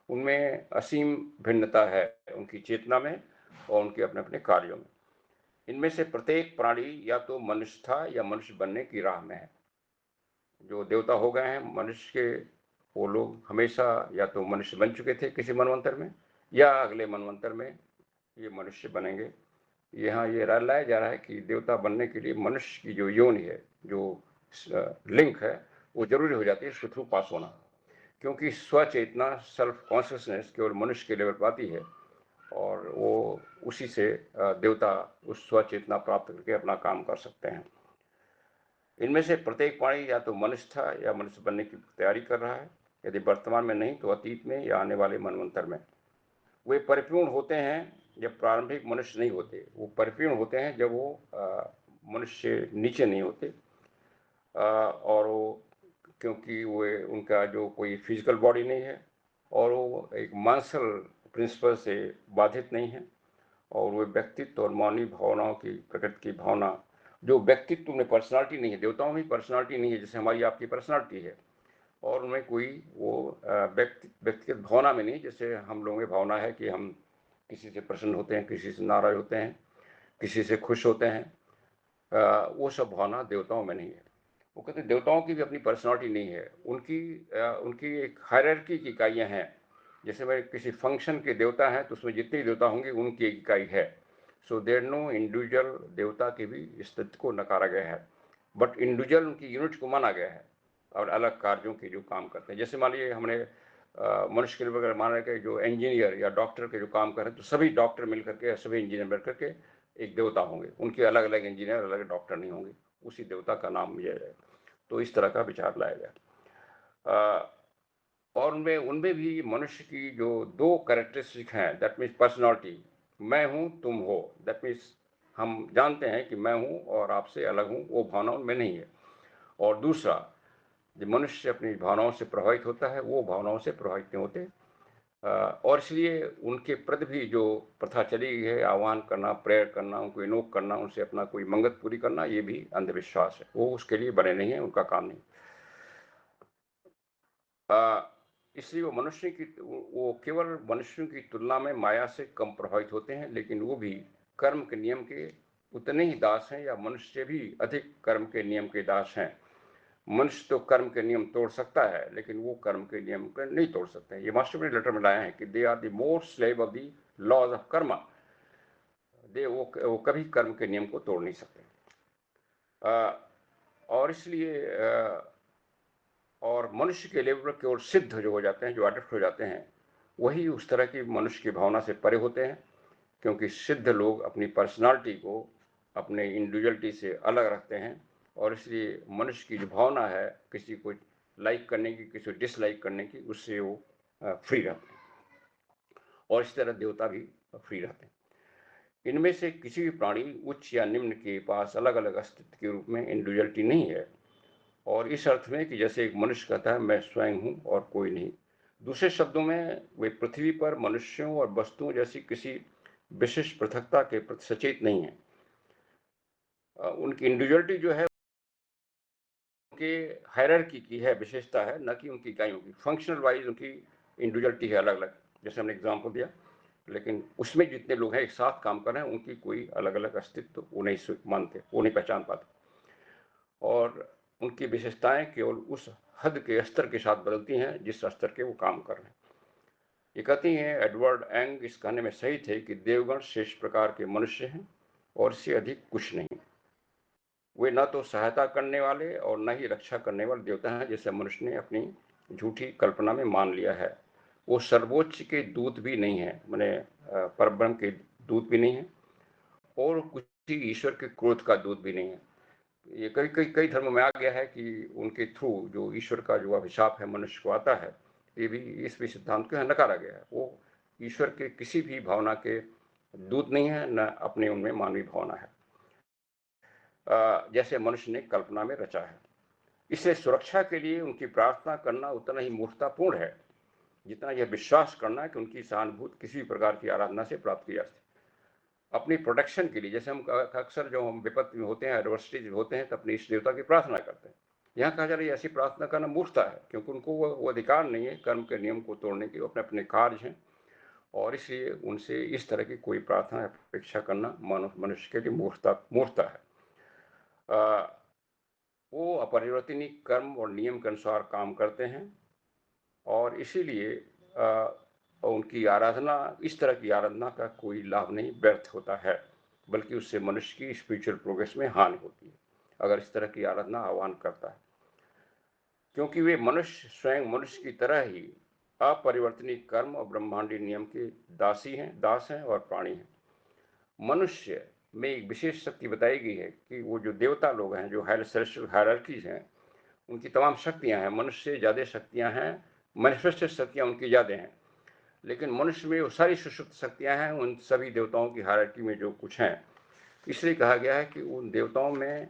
Speaker 2: उनमें असीम भिन्नता है, उनकी चेतना में और उनके अपने अपने कार्यों में। इनमें से प्रत्येक प्राणी या तो मनुष्य था या मनुष्य बनने की राह में है। जो देवता हो गए हैं मनुष्य के, वो लोग हमेशा या तो मनुष्य बन चुके थे किसी मनवंतर में, या अगले मनवंतर में ये मनुष्य बनेंगे। यहाँ ये राय लाया जा रहा है कि देवता बनने के लिए मनुष्य की जो योनि है, जो लिंक है, वो जरूरी हो जाती है इसके थ्रू पास होना, क्योंकि स्वचेतना, सेल्फ कॉन्शियसनेस केवल मनुष्य के लेवल पर आती है, और वो उसी से देवता उस स्वचेतना प्राप्त करके अपना काम कर सकते हैं। इनमें से प्रत्येक प्राणी या तो मनुष्य था या मनुष्य बनने की तैयारी कर रहा है, यदि वर्तमान में नहीं तो अतीत में या आने वाले मनवंतर में। वे परिपूर्ण होते हैं जब प्रारंभिक मनुष्य नहीं होते, वो परिपूर्ण होते हैं जब वो मनुष्य नीचे नहीं होते, और वो क्योंकि वो उनका जो कोई फिजिकल बॉडी नहीं है, और वो एक मानसल प्रिंसिपल से बाधित नहीं है, और वो व्यक्तित्व और मानवीय भावनाओं की, प्रकृति की भावना, जो व्यक्तित्व में पर्सनालिटी नहीं है, देवताओं में पर्सनालिटी नहीं है जैसे हमारी आपकी पर्सनालिटी है, और उनमें कोई वो व्यक्तिगत भावना में नहीं, जैसे हम लोगों में भावना है कि हम किसी से प्रसन्न होते हैं, किसी से नाराज होते हैं, किसी से खुश होते हैं, वो सब भावना देवताओं में नहीं है। वो कहते हैं देवताओं की भी अपनी पर्सनालिटी नहीं है, उनकी एक हायरार्की की इकाइयाँ हैं। जैसे मैं किसी फंक्शन के देवता हैं तो उसमें जितने देवता होंगे उनकी एक इकाई है। सो देयर नो इंडिविजुअल देवता के भी इस तथ्य को नकारा गया है, बट इंडिविजुअल उनकी यूनिट को माना गया है, और अलग कार्यों के जो काम करते हैं। जैसे मान लीजिए हमने मनुष्य के लिए अगर मान रहे कि जो इंजीनियर या डॉक्टर के जो काम कर रहे हैं, तो सभी डॉक्टर मिल करके, सभी इंजीनियर मिल करके एक देवता होंगे, उनके अलग अलग इंजीनियर, अलग डॉक्टर नहीं होंगे, उसी देवता का नाम लिया जाएगा। तो इस तरह का विचार लाया गया। और उनमें उनमें भी मनुष्य की जो दो कैरेक्टरिस्टिक हैं, दैट मीन्स पर्सनालिटी, मैं हूँ तुम हो, दैट मीन्स हम जानते हैं कि मैं हूँ और आपसे अलग हूँ, वो भावना उनमें नहीं है। और दूसरा, जब मनुष्य अपनी भावनाओं से प्रभावित होता है, वो भावनाओं से प्रभावित नहीं होते, और इसलिए उनके प्रति भी जो प्रथा चली गई है, आह्वान करना, प्रेयर करना, उनको इनोक करना, उनसे अपना कोई मंगत पूरी करना, ये भी अंधविश्वास है, वो उसके लिए बने नहीं है, उनका काम नहीं। इसलिए वो केवल मनुष्यों की तुलना में माया से कम प्रभावित होते हैं, लेकिन वो भी कर्म के नियम के उतने ही दास हैं, या मनुष्य से भी अधिक कर्म के नियम के दास हैं। मनुष्य तो कर्म के नियम तोड़ सकता है, लेकिन वो कर्म के नियम को नहीं तोड़ सकते। ये मास्टर ने लेटर में लाए हैं कि they are the more slave of the laws of karma. वो कभी कर्म के नियम को तोड़ नहीं सकते। और इसलिए और मनुष्य के लेवल पर केवल सिद्ध जो हो जाते हैं, जो अडप्ट हो जाते हैं, वही उस तरह की मनुष्य की भावना से परे होते हैं, क्योंकि सिद्ध लोग अपनी पर्सनालिटी को अपने इंडिविजुअलिटी से अलग रखते हैं, और इसलिए मनुष्य की जो भावना है किसी को लाइक करने की, किसी को डिसलाइक करने की, उससे वो फ्री रहते हैं, और इस तरह देवता भी फ्री रहते हैं। इनमें से किसी भी प्राणी उच्च या निम्न के पास अलग अलग अस्तित्व के रूप में इंडिविजुअलिटी नहीं है, और इस अर्थ में कि जैसे एक मनुष्य कहता है मैं स्वयं हूँ और कोई नहीं। दूसरे शब्दों में वे पृथ्वी पर मनुष्यों और वस्तुओं जैसी किसी विशिष्ट पृथकता के प्रति सचेत नहीं है। उनकी इंडिविजुअलिटी जो है उनके हायरार्की की है, विशेषता है, न कि उनकी इकाइयों की। फंक्शनल वाइज उनकी इंडिविजुअलिटी है अलग अलग, जैसे हमने एग्जाम्पल दिया, लेकिन उसमें जितने लोग हैं एक साथ काम कर रहे हैं उनकी कोई अलग अलग अस्तित्व वो नहीं मानते, वो नहीं पहचान पाते, और उनकी विशेषताएं केवल उस हद के स्तर के साथ बदलती हैं जिस स्तर के वो काम कर रहे हैं। ये कहती हैं एडवर्ड एंग इस कहने में सही थे कि देवगण श्रेष्ठ प्रकार के मनुष्य हैं और इससे अधिक कुछ नहीं। वे न तो सहायता करने वाले और न ही रक्षा करने वाले देवता हैं जैसे मनुष्य ने अपनी झूठी कल्पना में मान लिया है। वो सर्वोच्च के दूत भी नहीं है, माने परब्रह्म के दूत भी नहीं है, और कुछ ही ईश्वर के क्रोध का दूत भी नहीं है। ये कई कई कई धर्मों में आ गया है कि उनके थ्रू जो ईश्वर का जो अभिशाप है मनुष्य को आता है, ये भी इस भी सिद्धांत को नकारा गया है। वो ईश्वर के किसी भी भावना के दूत नहीं है, न अपने उनमें मानवीय भावना है जैसे मनुष्य ने कल्पना में रचा है। इससे सुरक्षा के लिए उनकी प्रार्थना करना उतना ही मूर्खतापूर्ण है जितना यह विश्वास करना कि उनकी सहानुभूति किसी प्रकार की आराधना से प्राप्त की जा सकती। अपनी प्रोटेक्शन के लिए, जैसे हम अक्सर जो हम विपत्ति में होते हैं, एडवर्सिटी होते हैं, तो अपने इष्ट देवता की प्रार्थना करते हैं। यहाँ कहा जा रहा है ऐसी प्रार्थना करना मूर्खता है, क्योंकि उनको वो अधिकार नहीं है कर्म के नियम को तोड़ने के, अपने अपने कार्य हैं, और इसलिए उनसे इस तरह की कोई प्रार्थना अपेक्षा करना मानव मनुष्य के लिए मूर्खता है। वो अपरिवर्तनीय कर्म और नियम के अनुसार काम करते हैं, और इसीलिए उनकी आराधना, इस तरह की आराधना का कोई लाभ नहीं, व्यर्थ होता है, बल्कि उससे मनुष्य की स्पिरिचुअल प्रोग्रेस में हानि होती है अगर इस तरह की आराधना आह्वान करता है, क्योंकि वे मनुष्य स्वयं मनुष्य की तरह ही अपरिवर्तनीय कर्म और ब्रह्मांडीय नियम के दास हैं और प्राणी हैं। मनुष्य में एक विशेष शक्ति बताई गई है कि वो जो देवता लोग हैं, जो हायरार्कीज हैं, उनकी तमाम शक्तियां हैं, मनुष्य से ज़्यादा शक्तियां हैं, मैनिफेस्टेड शक्तियां उनकी ज़्यादा हैं, लेकिन मनुष्य में वो सारी सुषुप्त शक्तियां हैं उन सभी देवताओं की हायरार्की में जो कुछ हैं। इसलिए कहा गया है कि उन देवताओं में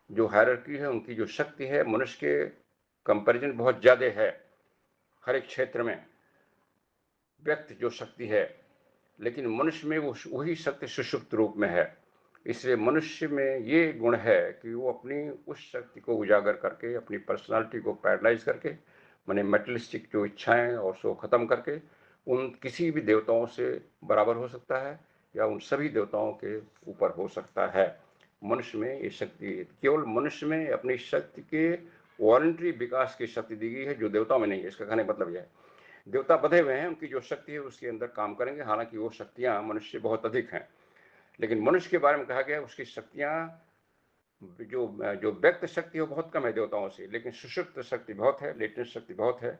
Speaker 2: जो हायरार्की है, उनकी जो शक्ति है, मनुष्य के कंपैरिजन बहुत ज़्यादा है हर एक क्षेत्र में व्यक्त जो शक्ति है, लेकिन मनुष्य में वो वही शक्ति सुषुप्त रूप में है। इसलिए मनुष्य में ये गुण है कि वो अपनी उस शक्ति को उजागर करके, अपनी पर्सनालिटी को पैरालाइज करके, माने मेटलिस्टिक जो इच्छाएं और सो खत्म करके, उन किसी भी देवताओं से बराबर हो सकता है या उन सभी देवताओं के ऊपर हो सकता है। मनुष्य में ये शक्ति, केवल मनुष्य में अपनी शक्ति के वॉलंटरी विकास की शक्ति दी गई है जो देवताओं में नहीं है। इसका कहने का मतलब यह है देवता बधे हुए हैं, उनकी जो शक्ति है उसके अंदर काम करेंगे, हालांकि वो शक्तियां मनुष्य से बहुत अधिक हैं, लेकिन मनुष्य के बारे में कहा गया उसकी शक्तियां जो जो व्यक्त शक्ति है बहुत कम है देवताओं से, लेकिन सुषुप्त शक्ति बहुत है, लेटेंट शक्ति बहुत है।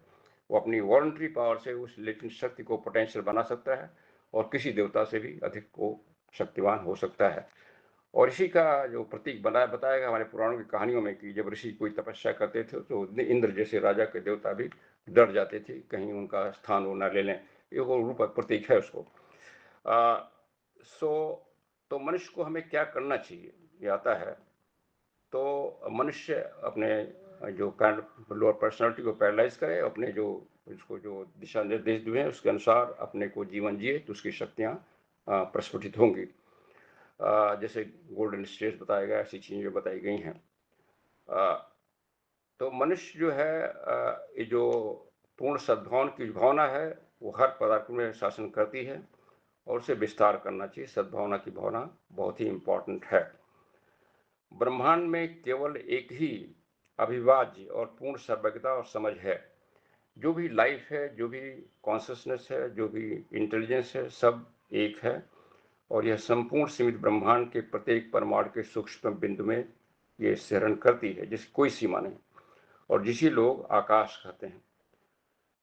Speaker 2: वो अपनी वॉलंटरी पावर से उस लेटेंट शक्ति को पोटेंशियल बना सकता है और किसी देवता से भी अधिक को शक्तिवान हो सकता है। और इसी का जो प्रतीक बताया गया हमारे पुराणों की कहानियों में कि जब ऋषि कोई तपस्या करते थे तो इंद्र जैसे राजा के देवता भी डर जाते थे कहीं उनका स्थान वो न ले लें। ये वो रूपक प्रतीक है उसको। तो मनुष्य को हमें क्या करना चाहिए, ये आता है। तो मनुष्य अपने जो लोअर पर्सनालिटी को पैरालाइज करे, अपने जो उसको जो दिशा निर्देश दिए हैं उसके अनुसार अपने को जीवन जिए, तो उसकी शक्तियाँ प्रस्फुटित होंगी। जैसे गोल्डन स्टेज बताया गया, ऐसी चीज़ें बताई गई हैं। तो मनुष्य जो है ये जो पूर्ण सद्भावना की भावना है वो हर पदार्थ में शासन करती है और उसे विस्तार करना चाहिए। सद्भावना की भावना बहुत ही इम्पोर्टेंट है। ब्रह्मांड में केवल एक ही अविभाज्य और पूर्ण सर्वज्ञता और समझ है। जो भी लाइफ है, जो भी कॉन्शियसनेस है, जो भी इंटेलिजेंस है, सब एक है, और यह संपूर्ण सीमित ब्रह्मांड के प्रत्येक परमाणु के सूक्ष्म बिंदु में ये शरण करती है जिसकी कोई सीमा नहीं, और जिसे लोग आकाश कहते हैं।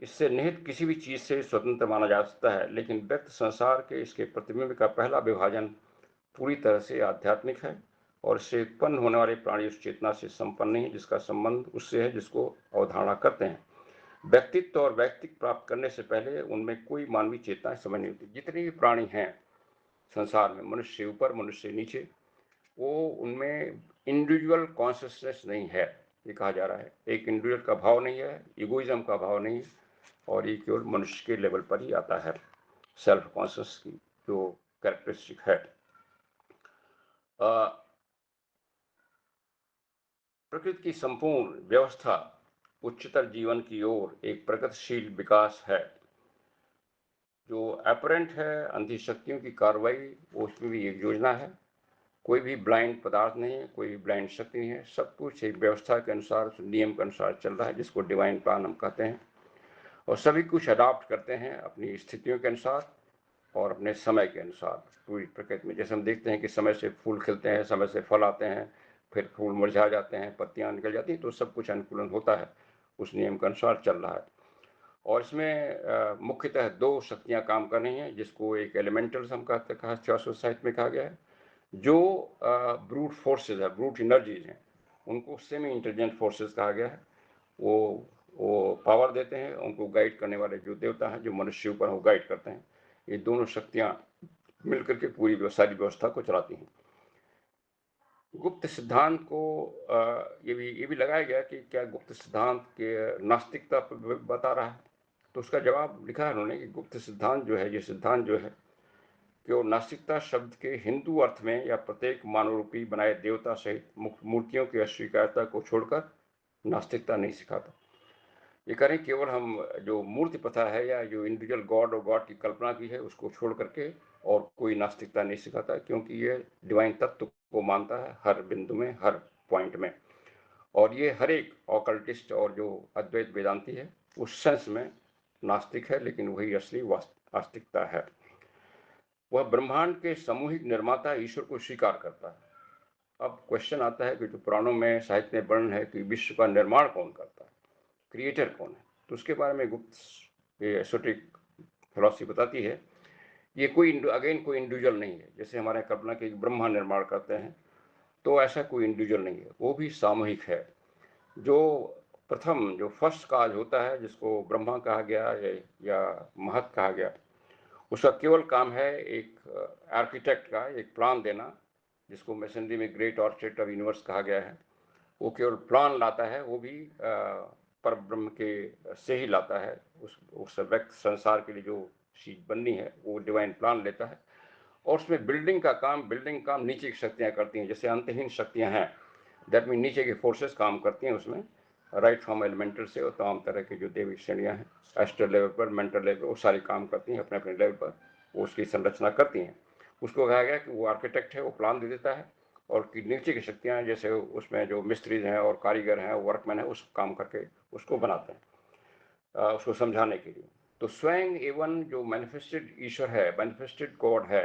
Speaker 2: इससे निहित किसी भी चीज से स्वतंत्र माना जा सकता है, लेकिन व्यक्त संसार के इसके प्रतिबिंब का पहला विभाजन पूरी तरह से आध्यात्मिक है, और इससे उत्पन्न होने वाले प्राणी उस चेतना से संपन्न नहीं जिसका संबंध उससे है जिसको अवधारणा करते हैं। व्यक्तित्व और व्यक्तित्व प्राप्त करने से पहले उनमें कोई मानवीय चेतना समझ नहीं होती। जितने भी प्राणी हैं संसार में, मनुष्य से ऊपर मनुष्य से नीचे, वो उनमें इंडिविजुअल कॉन्शियसनेस नहीं है, ये कहा जा रहा है। एक इंडिविजुअल का भाव नहीं है, इगोइज्म का भाव नहीं है, और ये केवल मनुष्य के लेवल पर ही आता है, सेल्फ कॉन्शियस की जो कैरेक्टरिस्टिक है। प्रकृति की संपूर्ण व्यवस्था उच्चतर जीवन की ओर एक प्रगतिशील विकास है। जो अपरेंट है अंधी शक्तियों की कार्रवाई, उसमें भी एक योजना है। कोई भी ब्लाइंड पदार्थ नहीं है, कोई भी ब्लाइंड शक्ति नहीं है, सब कुछ एक व्यवस्था के अनुसार, नियम के अनुसार चल रहा है, जिसको डिवाइन प्लान हम कहते हैं। और सभी कुछ अडॉप्ट करते हैं अपनी स्थितियों के अनुसार और अपने समय के अनुसार पूरी प्रकृति में। जैसे हम देखते हैं कि समय से फूल खिलते हैं, समय से फल आते हैं, फिर फूल मुरझा जाते हैं, पत्तियां निकल जाती हैं, तो सब कुछ अनुकूलन होता है, उस नियम के अनुसार चल रहा है। और इसमें मुख्यतः दो शक्तियां काम कर रही हैं, जिसको एक एलिमेंटल्स हम कहते हैं, थियोसॉफी साहित्य में कहा गया है। जो ब्रूट फोर्सेस है, ब्रूट एनर्जीज हैं, उनको सेमी इंटेलिजेंट फोर्सेस कहा गया है। वो पावर देते हैं, उनको गाइड करने वाले जो देवता हैं, जो मनुष्य ऊपर वो गाइड करते हैं। ये दोनों शक्तियां मिलकर के पूरी सारी व्यवस्था को चलाती हैं। गुप्त सिद्धांत को ये भी लगाया गया कि क्या गुप्त सिद्धांत के नास्तिकता पर बता रहा है, तो उसका जवाब लिखा है उन्होंने कि गुप्त सिद्धांत जो है, ये सिद्धांत जो है कि वो नास्तिकता शब्द के हिंदू अर्थ में या प्रत्येक मानवरूपी बनाए देवता सहित मूर्तियों की अस्वीकारता को छोड़कर नास्तिकता नहीं सिखाता। ये करें केवल हम जो मूर्ति प्रथा है या जो इंडिविजुअल गॉड और गॉड की कल्पना की है उसको छोड़ करके और कोई नास्तिकता नहीं सिखाता, क्योंकि ये डिवाइन तत्व को मानता है हर बिंदु में, हर पॉइंट में। और ये हर एक ऑकल्टिस्ट और जो अद्वैत वेदांती है उस सेंस में नास्तिक है, लेकिन वही असली आस्तिकता है। वह ब्रह्मांड के सामूहिक निर्माता ईश्वर को स्वीकार करता है। अब क्वेश्चन आता है कि जो पुराणों में, साहित्य में वर्णन है कि विश्व का निर्माण कौन करता है, क्रिएटर कौन है, तो उसके बारे में गुप्त एसोटेरिक फिलॉसफी बताती है ये कोई अगेन कोई इंडिविजुअल नहीं है। जैसे हमारे कल्पना के ब्रह्मा निर्माण करते हैं, तो ऐसा कोई इंडिविजुअल नहीं है, वो भी सामूहिक है। जो प्रथम जो फर्स्ट काज होता है, जिसको ब्रह्मा कहा गया या महत कहा गया, उसका केवल काम है एक आर्किटेक्ट का एक प्लान देना, जिसको मैसनरी में ग्रेट ऑर्केस्ट्रेट ऑफ यूनिवर्स कहा गया है। वो केवल प्लान लाता है, वो भी पर ब्रह्म के से ही लाता है। उस व्यक्त संसार के लिए जो चीज बननी है वो डिवाइन प्लान लेता है। और उसमें बिल्डिंग काम नीचे की शक्तियां करती हैं, जैसे अंतहीन शक्तियां हैं, दैट मीन नीचे की फोर्सेस काम करती हैं उसमें, राइट फ्रॉम एलिमेंटल से और तमाम तरह की जो देवी श्रेणियां हैं, एस्ट्रल लेवल पर, मेंटल लेवल पर, वो सारी काम करती हैं अपने अपने लेवल पर, वो उसकी संरचना करती हैं। उसको कहा गया कि वो आर्किटेक्ट है, वो प्लान दे देता है, और की नीचे की शक्तियां जैसे उसमें जो मिस्त्रीज हैं और कारीगर हैं, वर्कमैन हैं, उस काम करके उसको बनाते हैं उसको समझाने के लिए। तो स्वयं एवं जो मैनिफेस्टेड ईश्वर है, मैनिफेस्टेड गॉड है,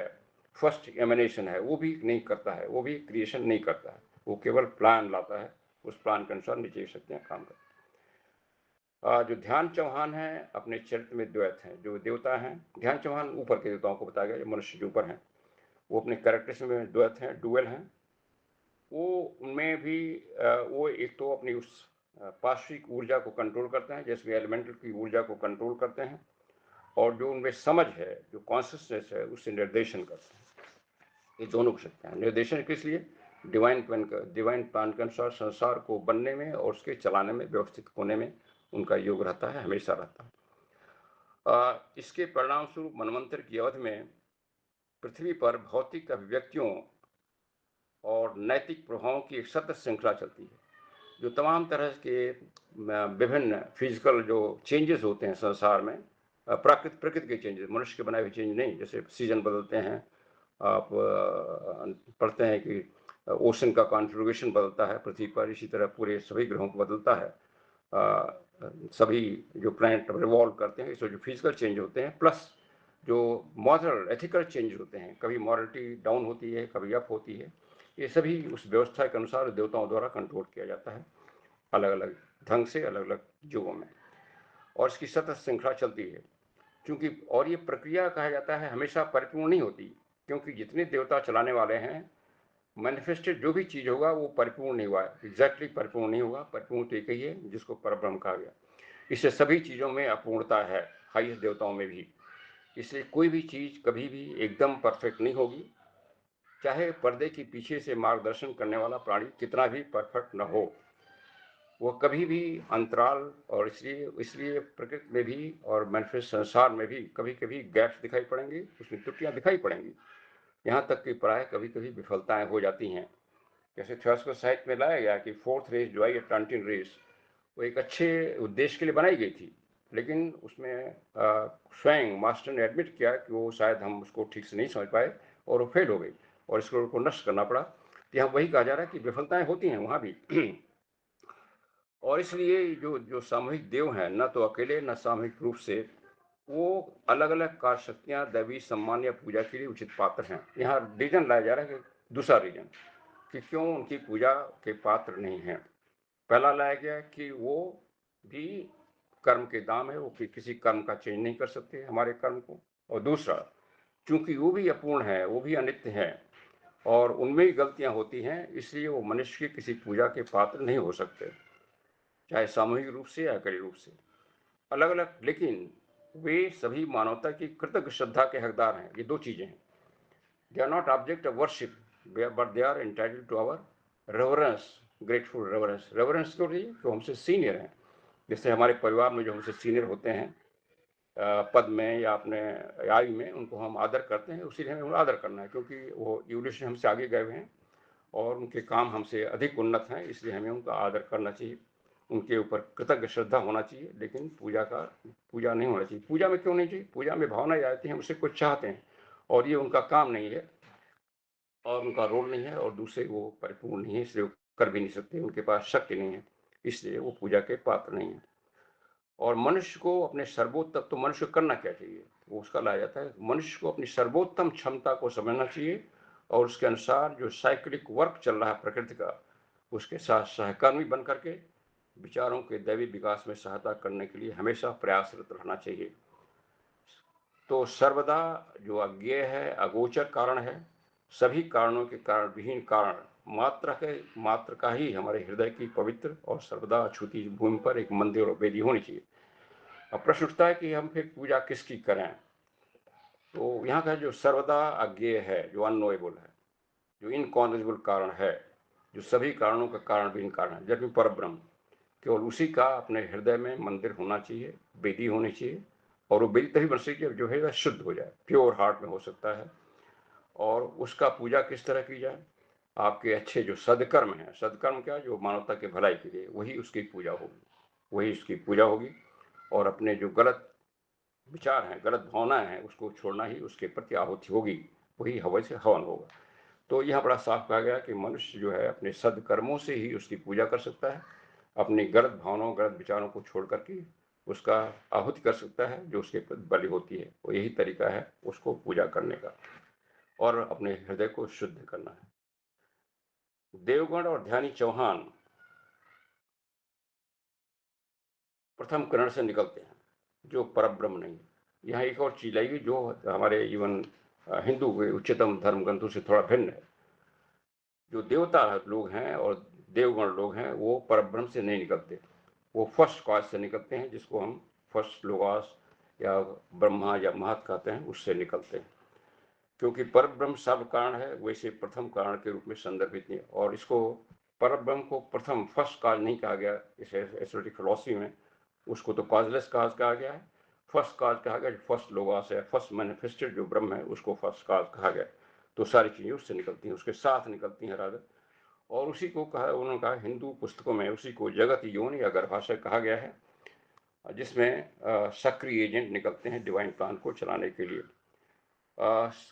Speaker 2: फर्स्ट एमिनेशन है, वो भी नहीं करता है, वो भी क्रिएशन नहीं करता है, वो केवल प्लान लाता है, उस प्लान के अनुसार नीचे की शक्तियां काम करती हैं। जो ध्यान चौहान है अपने चरित्र में द्वैत हैं, जो देवता हैं, ध्यान चौहान ऊपर के देवताओं को बताया गया, जो मनुष्य के ऊपर हैं, वो अपने कैरेक्टर्स में द्वैत हैं, डुअल हैं। वो उनमें भी वो एक तो अपनी उस पार्श्विक ऊर्जा को कंट्रोल करते हैं, जैसे एलिमेंटल की ऊर्जा को कंट्रोल करते हैं, और जो उनमें समझ है, जो कॉन्शियसनेस है, उससे निर्देशन करते हैं। ये दोनों की शक्तियां हैं। निर्देशन किस लिए? डिवाइन प्लान के अनुसार संसार को बनने में और उसके चलाने में, व्यवस्थित होने में उनका योग रहता है, हमेशा रहता है। इसके परिणाम स्वरूप मनवंतर की अवधि में पृथ्वी पर भौतिक अभिव्यक्तियों और नैतिक प्रभावों की एक सतत श्रृंखला चलती है। जो तमाम तरह के विभिन्न फिजिकल जो चेंजेस होते हैं संसार में, प्रकृति के चेंजेस, मनुष्य के बनाए हुए चेंज नहीं, जैसे सीजन बदलते हैं, आप पढ़ते हैं कि ओशन का कॉन्फ़िगरेशन बदलता है पृथ्वी पर, इसी तरह पूरे सभी ग्रहों को बदलता है, सभी जो प्लैनेट रिवॉल्व करते हैं, इसमें जो फिजिकल चेंज होते हैं, प्लस जो मॉरल एथिकल चेंज होते हैं, कभी मॉरलिटी डाउन होती है, कभी अप होती है, ये सभी उस व्यवस्था के अनुसार देवताओं द्वारा कंट्रोल किया जाता है, अलग अलग ढंग से, अलग अलग युगों में, और इसकी सतत श्रृंखला चलती है। क्योंकि और ये प्रक्रिया कहा जाता है हमेशा परिपूर्ण नहीं होती, क्योंकि जितने देवता चलाने वाले हैं, मैनिफेस्टेड जो भी चीज होगा वो परिपूर्ण नहीं हुआ, एग्जैक्टली परिपूर्ण नहीं होगा। परिपूर्ण तो एक ही है जिसको परब्रह्म कहा गया। इससे सभी चीजों में अपूर्णता है, हाईएस्ट देवताओं में भी। इसलिए कोई भी चीज़ कभी भी एकदम परफेक्ट नहीं होगी, चाहे पर्दे के पीछे से मार्गदर्शन करने वाला प्राणी कितना भी परफेक्ट न हो, वो कभी भी अंतराल, और इसलिए इसलिए प्रकृति में भी और मैनिफेस्ट संसार में भी कभी कभी गैप्स दिखाई पड़ेंगी, उसमें त्रुटियां दिखाई पड़ेंगी, यहाँ तक कि प्राय कभी कभी विफलताएं हो जाती हैं। जैसे थियोसॉफिकल साहित्य में लाया गया कि फोर्थ रेस जो आई है, टर्नटिन रेस, वो एक अच्छे उद्देश्य के लिए बनाई गई थी, लेकिन उसमें स्वयं मास्टर ने एडमिट किया कि वो शायद हम उसको ठीक से नहीं समझ पाए और वो फेल हो गई और इसको उनको नष्ट करना पड़ा। तो यहाँ वही कहा जा रहा है कि विफलताएं होती हैं वहाँ भी। और इसलिए जो जो सामूहिक देव हैं, न तो अकेले न सामूहिक रूप से, वो अलग अलग कार्य शक्तियाँ दैवी सम्मान या पूजा के लिए उचित पात्र हैं। यहाँ रीजन लाया जा रहा है कि दूसरा रीजन कि क्यों उनकी पूजा के पात्र नहीं हैं। पहला लाया गया कि वो भी कर्म के दाम है, वो किसी कर्म का चेंज नहीं कर सकते हमारे कर्म को। और दूसरा, चूंकि वो भी अपूर्ण है, वो भी अनित्य है और उनमें ही गलतियां होती हैं, इसलिए वो मनुष्य की किसी पूजा के पात्र नहीं हो सकते, चाहे सामूहिक रूप से या अकेले रूप से, अलग अलग। लेकिन वे सभी मानवता की कृतज्ञ श्रद्धा के हकदार हैं। ये दो चीजें हैं, they are not object of worship but they are entitled to our reverence, grateful reverence. Reverence क्यों रही है? तो हमसे सीनियर हैं, जैसे हमारे परिवार में जो हमसे सीनियर होते हैं पद में या अपने आयु में, उनको हम आदर करते हैं, उसी लिए हमें आदर करना है, क्योंकि वो इवोल्यूशन हमसे आगे गए हुए हैं और उनके काम हमसे अधिक उन्नत हैं, इसलिए हमें उनका आदर करना चाहिए, उनके ऊपर कृतज्ञ श्रद्धा होना चाहिए। लेकिन पूजा नहीं होना चाहिए। पूजा में क्यों नहीं चाहिए? पूजा में भावना आती है, हम उससे कुछ चाहते हैं और ये उनका काम नहीं है और उनका रोल नहीं है और दूसरे वो परिपूर्ण नहीं है, इसलिए वो कर भी नहीं सकते, उनके पास शक्ति नहीं है, इसलिए वो पूजा के पात्र नहीं है। और मनुष्य को अपने सर्वोत्तम, तो मनुष्य को करना क्या चाहिए? वो उसका लाया जाता है, मनुष्य को अपनी सर्वोत्तम क्षमता को समझना चाहिए और उसके अनुसार जो साइक्लिक वर्क चल रहा है प्रकृति का, उसके साथ सहकर्मी बन करके विचारों के दैवी विकास में सहायता करने के लिए हमेशा प्रयासरत रहना चाहिए। तो सर्वदा जो अज्ञेय है, अगोचर कारण है, सभी कारणों के कारण विहीन कारण मात्र का ही हमारे हृदय की पवित्र और सर्वदा अछूती भूमि पर एक मंदिर और वेदी होनी चाहिए। अब प्रश्न उठता है कि हम फिर पूजा किसकी करें? तो यहाँ का जो सर्वदा अज्ञेय है, जो अननोएबल है, जो इनकॉग्निजेबल कारण है, जो सभी कारणों का कारण विहीन कारण है, जबकि परब्रह्म, केवल उसी का अपने हृदय में मंदिर होना चाहिए, वेदी होनी चाहिए। और वो वेदी तभी बन सकती है जो है शुद्ध हो जाए, प्योर हार्ट में हो सकता है। और उसका पूजा किस तरह की जाए? आपके अच्छे जो सदकर्म हैं, सदकर्म क्या, जो मानवता के भलाई के लिए, वही उसकी पूजा होगी, वही उसकी पूजा होगी। और अपने जो गलत विचार हैं, गलत भावनाएं हैं, उसको छोड़ना ही उसके प्रति आहुति होगी, वही हवन से हवन होगा। तो यह बड़ा साफ कहा गया कि मनुष्य जो है अपने सदकर्मों से ही उसकी पूजा कर सकता है, अपनी गलत भावनाओं, गलत विचारों को छोड़ करके उसका आहुति कर सकता है, जो उसके प्रति बलि होती है। वो यही तरीका है उसको पूजा करने का और अपने हृदय को शुद्ध करना है। देवगण और ध्यानी चौहान प्रथम किरण से निकलते हैं, जो परब्रह्म नहीं है। यहाँ एक और चीज आएगी जो हमारे इवन हिंदू के उच्चतम धर्म ग्रंथों से थोड़ा भिन्न है। जो देवता लोग हैं और देवगण लोग हैं, वो परब्रह्म से नहीं निकलते, वो फर्स्ट कॉज से निकलते हैं, जिसको हम फर्स्ट लोगास या ब्रह्मा या महत कहते हैं, उससे निकलते हैं। क्योंकि परब्रह्म सर्व कारण है, वैसे प्रथम कारण के रूप में संदर्भित नहीं। और इसको परब्रह्म को प्रथम फर्स्ट काज नहीं कहा गया इस एस्टोटिक फिलॉसफी में, उसको तो कॉजलेस काज कहा गया है। फर्स्ट काज कहा गया, फर्स्ट लोगास है, फर्स्ट मैनिफेस्टेड जो ब्रह्म है, उसको फर्स्ट काज कहा गया। तो सारी चीजें उससे निकलती हैं, उसके साथ निकलती हैं राधा। और उसी को कहा, उन्होंने कहा हिंदू पुस्तकों में उसी को जगत योनि या गर्भाशय कहा गया है, जिसमें सक्रिय एजेंट निकलते हैं डिवाइन प्लान को चलाने के लिए।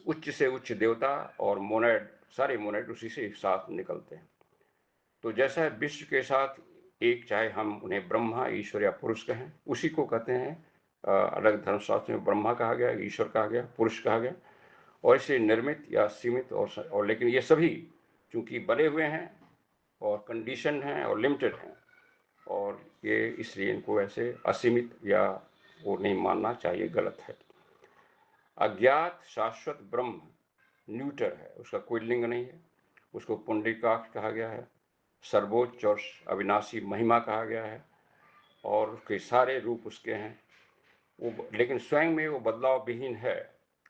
Speaker 2: उच्च से उच्च देवता और मोनेड, सारे मोनेड उसी से साथ निकलते हैं। तो जैसा है विश्व के साथ एक, चाहे हम उन्हें ब्रह्मा, ईश्वर या पुरुष कहें, उसी को कहते हैं। अलग धर्मशास्त्र में ब्रह्मा कहा गया, ईश्वर कहा गया, पुरुष कहा गया। और इसे निर्मित या सीमित और लेकिन ये सभी चूंकि बने हुए हैं और कंडीशन हैं और लिमिटेड हैं, और ये इसलिए इनको ऐसे असीमित या वो नहीं मानना चाहिए, गलत है। अज्ञात शाश्वत ब्रह्म न्यूटर है, उसका कोई लिंग नहीं है, उसको पुंडरीकाक्ष कहा गया है, सर्वोच्च और अविनाशी महिमा कहा गया है, और उसके सारे रूप उसके हैं। लेकिन स्वयं में वो बदलाव विहीन है,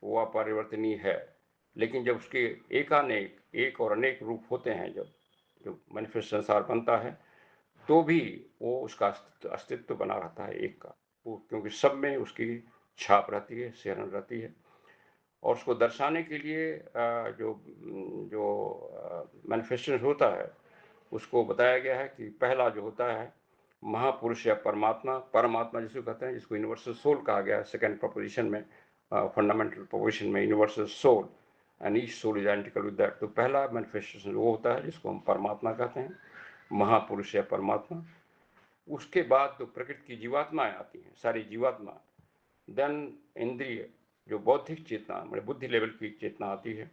Speaker 2: वो अपरिवर्तनीय है। लेकिन जब उसके एकानेक एक और अनेक रूप होते हैं, जब जो मैनिफेस्ट संसार बनता है, तो भी वो उसका अस्तित्व बना रहता है एक का, वो क्योंकि सब में उसकी छाप रहती है, सिहरन रहती है। और उसको दर्शाने के लिए जो जो मैनिफेस्टेशन होता है, उसको बताया गया है कि पहला जो होता है महापुरुष या परमात्मा, परमात्मा जिसको कहते हैं, जिसको यूनिवर्सल सोल कहा गया है सेकंड प्रोपोजिशन में, फंडामेंटल प्रोपोजिशन में, universal soul and each soul is identical with that. तो पहला मैनिफेस्टेशन वो होता है जिसको हम परमात्मा कहते हैं, महापुरुष या परमात्मा। उसके बाद तो प्रकृति की जीवात्माएं आती हैं, सारी जीवात्मा। देन इंद्रिय, जो बौद्धिक चेतना, मतलब बुद्धि लेवल की चेतना आती है।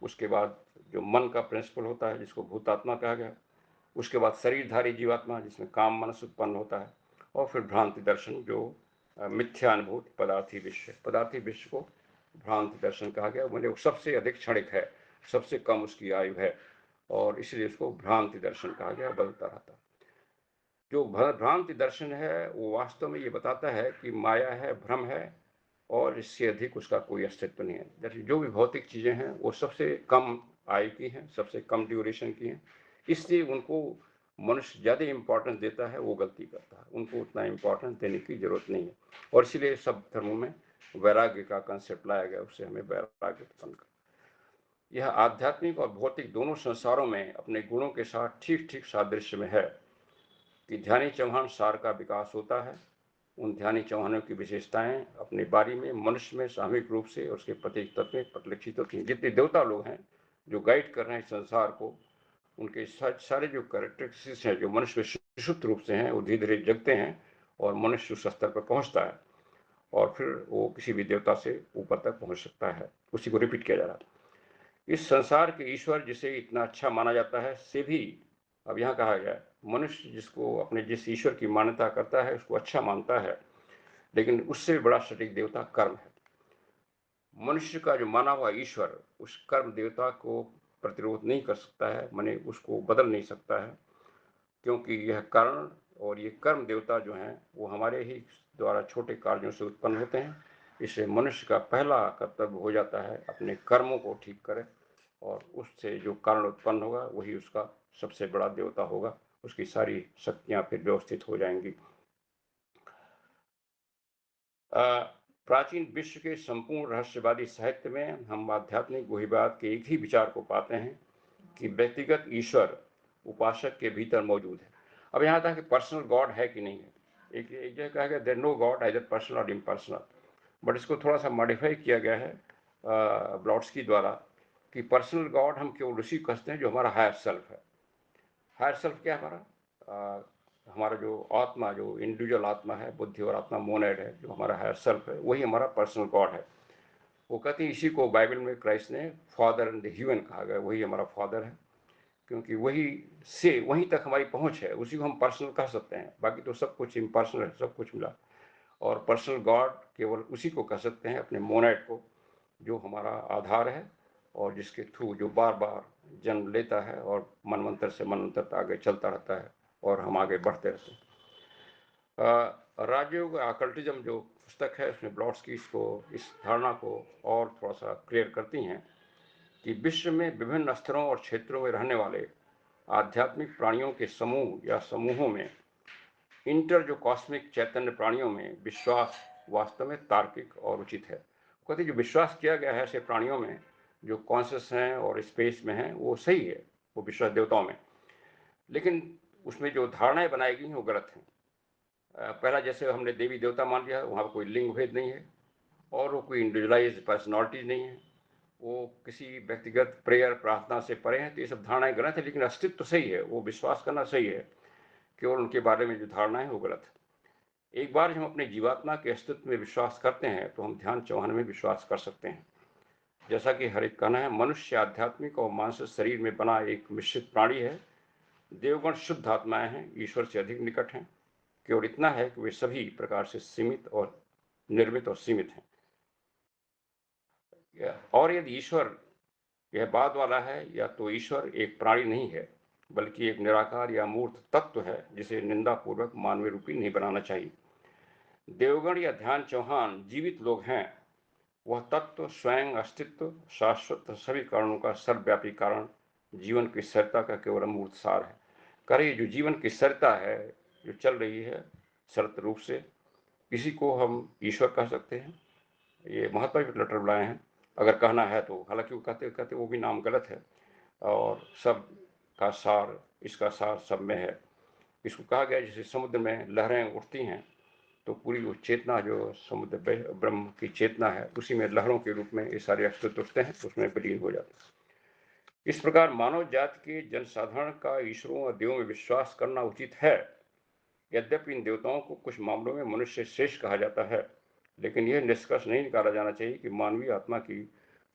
Speaker 2: उसके बाद जो मन का प्रिंसिपल होता है, जिसको भूतात्मा कहा गया। उसके बाद शरीरधारी जीवात्मा, जिसमें काम मनस उत्पन्न होता है। और फिर भ्रांति दर्शन, जो मिथ्यानुभूत पदार्थी विश्व, पदार्थी विश्व को भ्रांति दर्शन कहा गया। मतलब वो सबसे अधिक क्षणिक है, सबसे कम उसकी आयु है, और इसलिए उसको भ्रांति दर्शन कहा गया, बदलता रहता है। जो भ्रांति दर्शन है वो वास्तव में ये बताता है कि माया है, भ्रम है, और इससे अधिक उसका कोई अस्तित्व नहीं है। जैसे जो भी भौतिक चीज़ें हैं वो सबसे कम आयु की हैं, सबसे कम ड्यूरेशन की हैं, इसलिए उनको मनुष्य ज़्यादा इम्पोर्टेंस देता है, वो गलती करता है। उनको उतना इम्पोर्टेंस देने की जरूरत नहीं है, और इसीलिए सब धर्मों में वैराग्य का कंसेप्ट लाया गया, उससे हमें वैराग्य उत्पन्न कर। यह आध्यात्मिक और भौतिक दोनों संसारों में अपने गुणों के साथ ठीक ठीक सादृश्य में है कि ध्यानी चौहान सार का विकास होता है। उन ध्यानी चौहानों की विशेषताएं अपने बारी में मनुष्य में सामूहिक रूप से उसके प्रत्येक तत्व में परिलक्षित होती हैं। जितने देवता लोग हैं जो गाइड कर रहे हैं संसार को, उनके सारे जो कैरेक्टरिस्टिक्स हैं जो मनुष्य में सुषुप्त रूप से हैं, वो धीरे धीरे जगते हैं और मनुष्य उस स्तर पर पहुंचता है, और फिर वो किसी भी देवता से ऊपर तक पहुंच सकता है। उसी को रिपीट किया जा रहा है। इस संसार के ईश्वर जिसे इतना अच्छा माना जाता है, से भी अब यहाँ कहा गया मनुष्य जिसको अपने जिस ईश्वर की मान्यता करता है उसको अच्छा मानता है, लेकिन उससे भी बड़ा सटीक देवता कर्म है। मनुष्य का जो माना हुआ ईश्वर उस कर्म देवता को प्रतिरोध नहीं कर सकता है, माने उसको बदल नहीं सकता है, क्योंकि यह कारण और ये कर्म देवता जो हैं वो हमारे ही द्वारा छोटे कार्यों से उत्पन्न होते हैं। इससे मनुष्य का पहला कर्तव्य हो जाता है अपने कर्मों को ठीक करे, और उससे जो कारण उत्पन्न होगा वही उसका सबसे बड़ा देवता होगा। उसकी सारी शक्तियां फिर व्यवस्थित हो जाएंगी। प्राचीन विश्व के संपूर्ण रहस्यवादी साहित्य में हम आध्यात्मिक गुहिबात के एक ही विचार को पाते हैं कि व्यक्तिगत ईश्वर उपासक के भीतर मौजूद है। अब यहाँ था कि पर्सनल गॉड है कि नहीं है। एक जगह कहा गया there no God either personal और इम्पर्सनल, बट इसको थोड़ा सा मॉडिफाई किया गया है ब्लॉट्सकी द्वारा कि पर्सनल गॉड हम केवल उसी को कहते हैं जो हमारा हायर सेल्फ है। हायर सेल्फ क्या है हमारा? हमारा जो आत्मा, जो इंडिविजुअल आत्मा है, बुद्धि और आत्मा मोनेड है, जो हमारा हायर सेल्फ है, वही हमारा पर्सनल गॉड है। वो कहते हैं, इसी को बाइबल में क्राइस्ट ने फादर इन द ह्यूमन कहा गया, वही हमारा फादर है, क्योंकि वही से वहीं तक हमारी पहुंच है, उसी को हम पर्सनल कह सकते हैं। बाकी तो सब कुछ इम्पर्सनल है, सब कुछ मिला। और पर्सनल गॉड केवल उसी को कह सकते हैं, अपने मोनेड को, जो हमारा आधार है और जिसके थ्रू जो बार बार जन्म लेता है और मनवंतर से मनवंतर तक आगे चलता रहता है और हम आगे बढ़ते रहते हैं। राजयोग अकल्टिज्म जो पुस्तक है उसमें ब्लॉट्सकी इसको, इस धारणा को और थोड़ा सा क्लियर करती हैं कि विश्व में विभिन्न स्तरों और क्षेत्रों में रहने वाले आध्यात्मिक प्राणियों के समूह या समूहों में इंटर जो कॉस्मिक चैतन्य प्राणियों में विश्वास वास्तव में तार्किक और उचित है। कहते जो विश्वास किया गया है ऐसे प्राणियों में जो कॉन्शियस हैं और स्पेस में हैं, वो सही है, वो विश्वास देवताओं में। लेकिन उसमें जो धारणाएं बनाई गई हैं वो गलत हैं। पहला, जैसे हमने देवी देवता मान लिया, वहाँ पर कोई लिंग भेद नहीं है, और वो कोई इंडिविजुअलाइज पर्सनैलिटी नहीं है, वो किसी व्यक्तिगत प्रेयर प्रार्थना से परे हैं। तो ये सब धारणाएं गलत है, लेकिन अस्तित्व तो सही है, वो विश्वास करना सही है, केवल उनके बारे में जो धारणा है वो गलत है। एक बार हम अपने जीवात्मा के अस्तित्व में विश्वास करते हैं तो हम ध्यान चौहान में विश्वास कर सकते हैं। जैसा कि हर एक कहना है, मनुष्य आध्यात्मिक और मानसिक शरीर में बना एक मिश्रित प्राणी है। देवगण शुद्ध आत्माएं हैं, ईश्वर से अधिक निकट हैं। केवल इतना है कि वे सभी प्रकार से सीमित और निर्मित और सीमित हैं। और यदि ईश्वर यह बाद वाला है, या तो ईश्वर एक प्राणी नहीं है बल्कि एक निराकार या मूर्त तत्व है, जिसे निंदा पूर्वक मानवीय रूपी नहीं बनाना चाहिए। देवगण या ध्यान चौहान जीवित लोग हैं। वह तत्व स्वयं अस्तित्व शाश्वत सभी कारणों का सर्वव्यापी कारण जीवन की स्थिरता का केवल अमूर्त सार है। करे जो जीवन की स्थिरता है जो चल रही है सरत रूप से, इसी को हम ईश्वर कह सकते हैं। ये महात्मा भी लेटर बुलाए हैं अगर कहना है तो, हालांकि वो कहते कहते वो भी नाम गलत है और सब का सार, इसका सार सब में है। इसको कहा गया जैसे समुद्र में लहरें उठती हैं तो पूरी वो चेतना जो समुद्र ब्रह्म की चेतना है उसी में लहरों के रूप में ये सारे अस्तित्व उठते हैं, उसमें विलीन हो जाते हैं। इस प्रकार मानव जाति के जनसाधारण का ईश्वरों और देवों में विश्वास करना उचित है। यद्यपि इन देवताओं को कुछ मामलों में मनुष्य श्रेष्ठ कहा जाता है, लेकिन यह निष्कर्ष नहीं निकाला जाना चाहिए कि मानवीय आत्मा की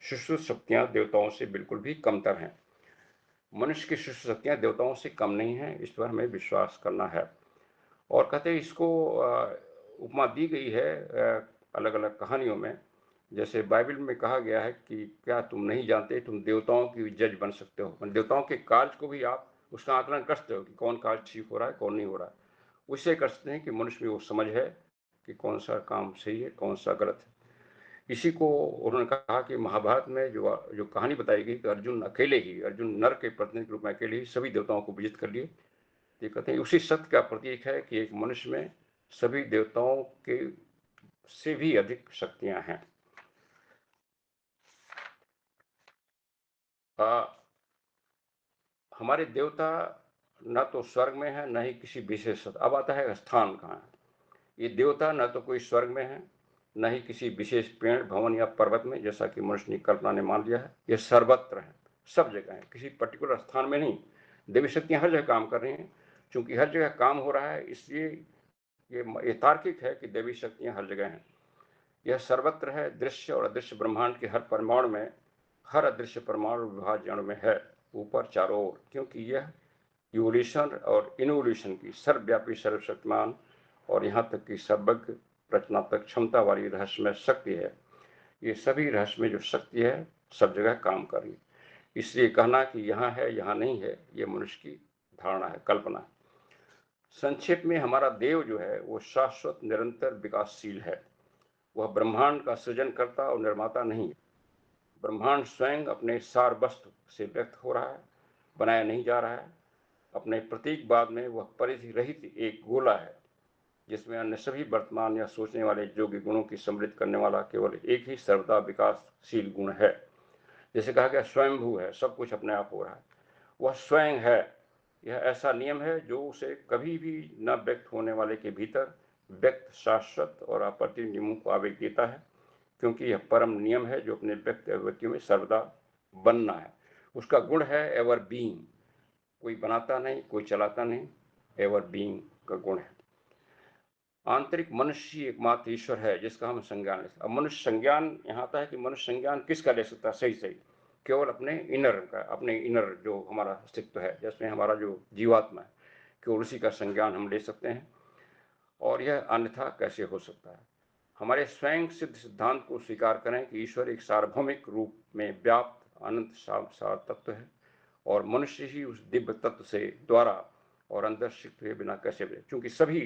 Speaker 2: सुश्रुत शक्तियां देवताओं से बिल्कुल भी कमतर हैं। मनुष्य की सुश्रुत शक्तियां देवताओं से कम नहीं हैं, इस पर हमें विश्वास करना है। और कहते हैं इसको उपमा दी गई है अलग अलग कहानियों में। जैसे बाइबल में कहा गया है कि क्या तुम नहीं जानते तुम देवताओं की जज बन सकते हो। देवताओं के कार्य को भी आप उसका आकलन कर सकते हो कि कौन कार्य ठीक हो रहा है कौन नहीं हो रहा है। उससे कर सकते हैं कि मनुष्य में वो समझ है कि कौन सा काम सही है कौन सा गलत है। इसी को उन्होंने कहा कि महाभारत में जो जो कहानी बताई गई कि अर्जुन नर के प्रतिनिधि के रूप में अकेले ही सभी देवताओं को विजित कर लिए। ये कहते हैं उसी सत्य का प्रतीक है कि एक मनुष्य में सभी देवताओं के से भी अधिक शक्तियां हैं। हमारे देवता न तो स्वर्ग में है न ही किसी विशेष। अब आता है स्थान कहाँ है। ये देवता न तो कोई स्वर्ग में है न ही किसी विशेष पेड़ भवन या पर्वत में, जैसा कि मनुष्य की कल्पना ने मान लिया है। ये सर्वत्र है, सब जगह है, किसी पर्टिकुलर स्थान में नहीं। देवी शक्तियां हर जगह काम कर रही हैं। चूंकि हर जगह काम हो रहा है इसलिए ये तार्किक है कि देवी शक्तियां हर जगह हैं। यह सर्वत्र है, दृश्य और अदृश्य ब्रह्मांड के हर परमाणु में, हर अदृश्य परमाणु विभाज्य अणु में है, ऊपर चारों ओर। क्योंकि यह इवोल्यूशन और इनोल्यूशन की सर्वव्यापी सर्वशक्तिमान और यहाँ तक कि सर्वज्ञ रचनात्मक क्षमता वाली रहस्यमय शक्ति है। ये सभी रहस्य में जो शक्ति है सब जगह काम कर रही है। इसलिए कहना कि यहाँ है यहाँ नहीं है ये मनुष्य की धारणा है, कल्पना है। संक्षेप में हमारा देव जो है वो शाश्वत निरंतर विकासशील है। वह ब्रह्मांड का सृजन करता और निर्माता नहीं है। ब्रह्मांड स्वयं अपने सार वस्तु से व्यक्त हो रहा है, बनाया नहीं जा रहा है। अपने प्रतीकवाद में वह परिधि रहित एक गोला है जिसमें अन्य सभी वर्तमान या सोचने वाले योग्य गुणों की समृद्ध करने वाला केवल एक ही सर्वदा विकासशील गुण है। जैसे कहा गया स्वयंभू है, सब कुछ अपने आप हो रहा है, वह स्वयं है। यह ऐसा नियम है जो उसे कभी भी न व्यक्त होने वाले के भीतर व्यक्त शाश्वत और अप्रतिम नियमों को आवेग देता है, क्योंकि यह परम नियम है जो अपने व्यक्त अभिव्यक्तियों में सर्वदा बनना है। उसका गुण है एवर बीइंग, कोई बनाता नहीं कोई चलाता नहीं, एवर बीइंग का गुण है। आंतरिक मनुष्य एकमात्र ईश्वर है जिसका हम संज्ञान ले सकते। अब मनुष्य संज्ञान यहाँ आता है कि मनुष्य संज्ञान किसका ले सकता है? सही सही केवल अपने इनर का, अपने इनर जो हमारा अस्तित्व है जिसमें हमारा जो जीवात्मा है, केवल उसी का संज्ञान हम ले सकते हैं। और यह अन्यथा कैसे हो सकता है? हमारे स्वयं सिद्ध सिद्धांत को स्वीकार करें कि ईश्वर एक सार्वभौमिक रूप में व्याप्त अनंत सार तत्व है और मनुष्य ही उस दिव्य तत्व से द्वारा और अंदर सिक्त हुए बिना कैसे बने। क्योंकि सभी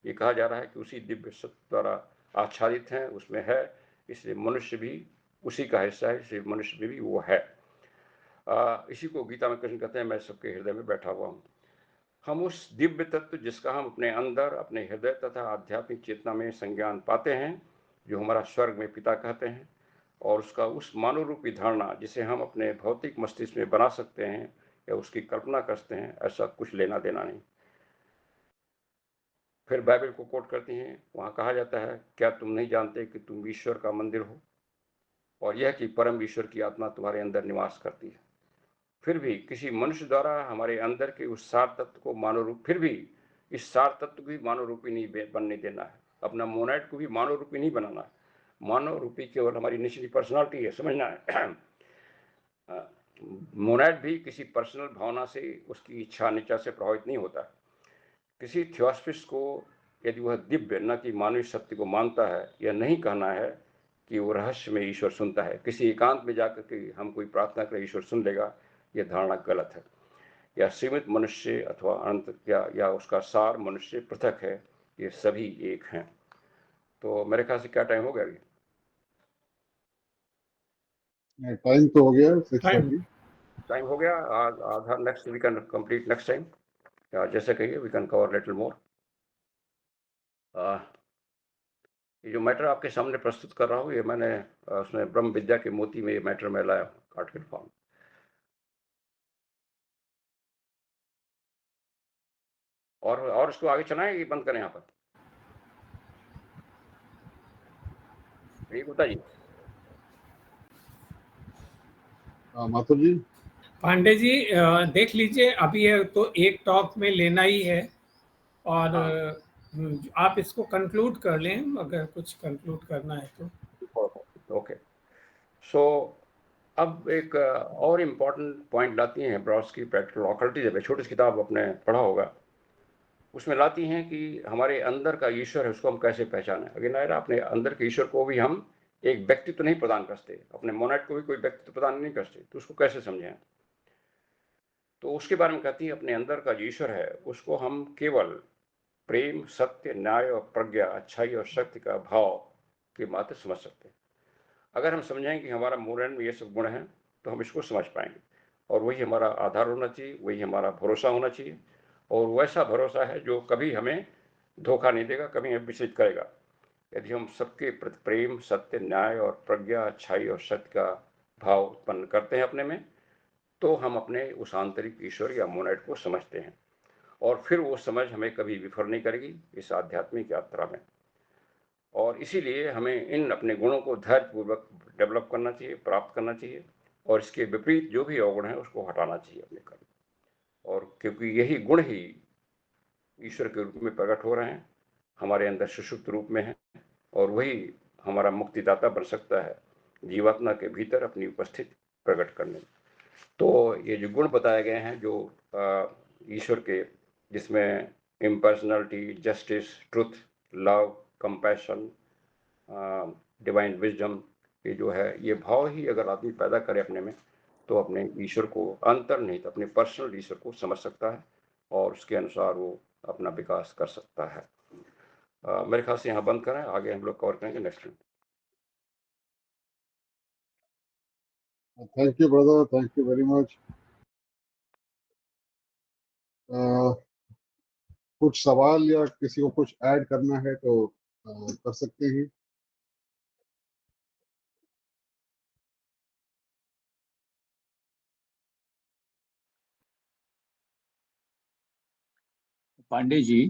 Speaker 2: ये कहा जा रहा है कि उसी दिव्य सत्य द्वारा आच्छादित हैं, उसमें है, इसलिए मनुष्य भी उसी का हिस्सा है, इसलिए मनुष्य में भी वो है। इसी को गीता में कृष्ण कहते हैं मैं सबके हृदय में बैठा हुआ हूँ। हम उस दिव्य तत्व जिसका हम अपने अंदर अपने हृदय तथा आध्यात्मिक चेतना में संज्ञान पाते हैं, जो हमारा स्वर्ग में पिता कहते हैं, और उसका उस मानव रूपी धारणा जिसे हम अपने भौतिक मस्तिष्क में बना सकते हैं या उसकी कल्पना करते हैं, ऐसा कुछ लेना देना नहीं। फिर बाइबल को कोट करती हैं, वहाँ कहा जाता है क्या तुम नहीं जानते कि तुम ईश्वर का मंदिर हो और यह कि परम ईश्वर की आत्मा तुम्हारे अंदर निवास करती है। फिर भी किसी मनुष्य द्वारा हमारे अंदर के उस सार तत्व को मानव रूप, फिर भी इस सार तत्व को भी मानव रूपी नहीं बनने देना है। अपना मोनाइट को भी मानव रूपी नहीं बनाना है। मानव रूपी केवल हमारी निचली पर्सनालिटी है, समझना है। मोनाइट भी किसी पर्सनल भावना से, उसकी इच्छा निचा से प्रभावित नहीं होता। किसी थियोसॉफिस्ट को यदि वह दिव्य न कि मानवीय शक्ति को मानता है, यह नहीं कहना है कि वो रहस्य में ईश्वर सुनता है। किसी एकांत में जाकर के हम कोई प्रार्थना करें ईश्वर सुन लेगा, यह धारणा गलत है। या सीमित मनुष्य अथवा अनंत या उसका सार मनुष्य पृथक है, ये सभी एक हैं। तो मेरे ख्याल से क्या टाइम हो गया अभी?
Speaker 1: टाइम तो हो गया 6:30।
Speaker 2: टाइम हो गया। आधा next we can complete next time, या जैसे कहिए we can cover little more. ये जो मैटर आपके सामने प्रस्तुत कर रहा हूँ, ये मैंने उसमें ब्रह्म विद्या के मोती में ये मैटर में लाया आर्टिकल फॉर्म। और इसको आगे चलाएं कि बंद करें यहाँ पर? ये गुप्ता जी।
Speaker 1: माथुर जी।
Speaker 3: पांडे जी देख लीजिए, अभी ये तो एक टॉक में लेना ही है, और आप इसको कंक्लूड कर लें अगर कुछ कंक्लूड करना है तो।
Speaker 2: ओके, सो अब एक और इम्पॉर्टेंट पॉइंट लाती हैं ब्रॉड्स्की प्रैक्टिकल ऑकल्टी, जब छोटी सी किताब आपने पढ़ा होगा, उसमें लाती हैं कि हमारे अंदर का ईश्वर है उसको हम कैसे पहचानें। अगेन आयरा, अपने अंदर के ईश्वर को भी हम एक व्यक्तित्व तो नहीं प्रदान करते, अपने मोनाइट को भी कोई व्यक्तित्व प्रदान नहीं करते, तो उसको कैसे समझें? तो उसके बारे में कहती है अपने अंदर का जो ईश्वर है उसको हम केवल प्रेम, सत्य, न्याय और प्रज्ञा, अच्छाई और शक्ति का भाव के मात्र समझ सकते हैं। अगर हम समझें कि हमारा मूल में ये सब गुण हैं तो हम इसको समझ पाएंगे, और वही हमारा आधार होना चाहिए, वही हमारा भरोसा होना चाहिए, और वैसा भरोसा है जो कभी हमें धोखा नहीं देगा, कभी हमें विचलित करेगा। यदि हम सबके प्रति प्रेम, सत्य, न्याय और प्रज्ञा, अच्छाई और सत्य का भाव उत्पन्न करते हैं अपने में, तो हम अपने उस आंतरिक ईश्वर या मोनाइट को समझते हैं, और फिर वो समझ हमें कभी विफल नहीं करेगी इस आध्यात्मिक यात्रा में। और इसीलिए हमें इन अपने गुणों को धैर्यपूर्वक डेवलप करना चाहिए, प्राप्त करना चाहिए, और इसके विपरीत जो भी अवगुण है उसको हटाना चाहिए अपने कर्म। और क्योंकि यही गुण ही ईश्वर के रूप में प्रकट हो रहे हैं, हमारे अंदर सुषुप्त रूप में है, और वही हमारा मुक्तिदाता बन सकता है जीवात्मा के भीतर अपनी उपस्थिति प्रकट करने में। तो ये जो गुण बताए गए हैं जो ईश्वर के, जिसमें impersonality, justice, truth, love, compassion, divine wisdom, ये जो है ये भाव ही अगर आदमी पैदा करे अपने में, तो अपने ईश्वर को अंतर्निहित अपने पर्सनल ईश्वर को समझ सकता है, और उसके अनुसार वो अपना विकास कर सकता है। मेरे ख्याल से यहाँ बंद करें, आगे हम लोग कवर करेंगे next time.
Speaker 1: Thank you brother, thank you very much. कुछ सवाल या किसी को कुछ ऐड करना है तो कर सकते हैं।
Speaker 4: पांडे जी,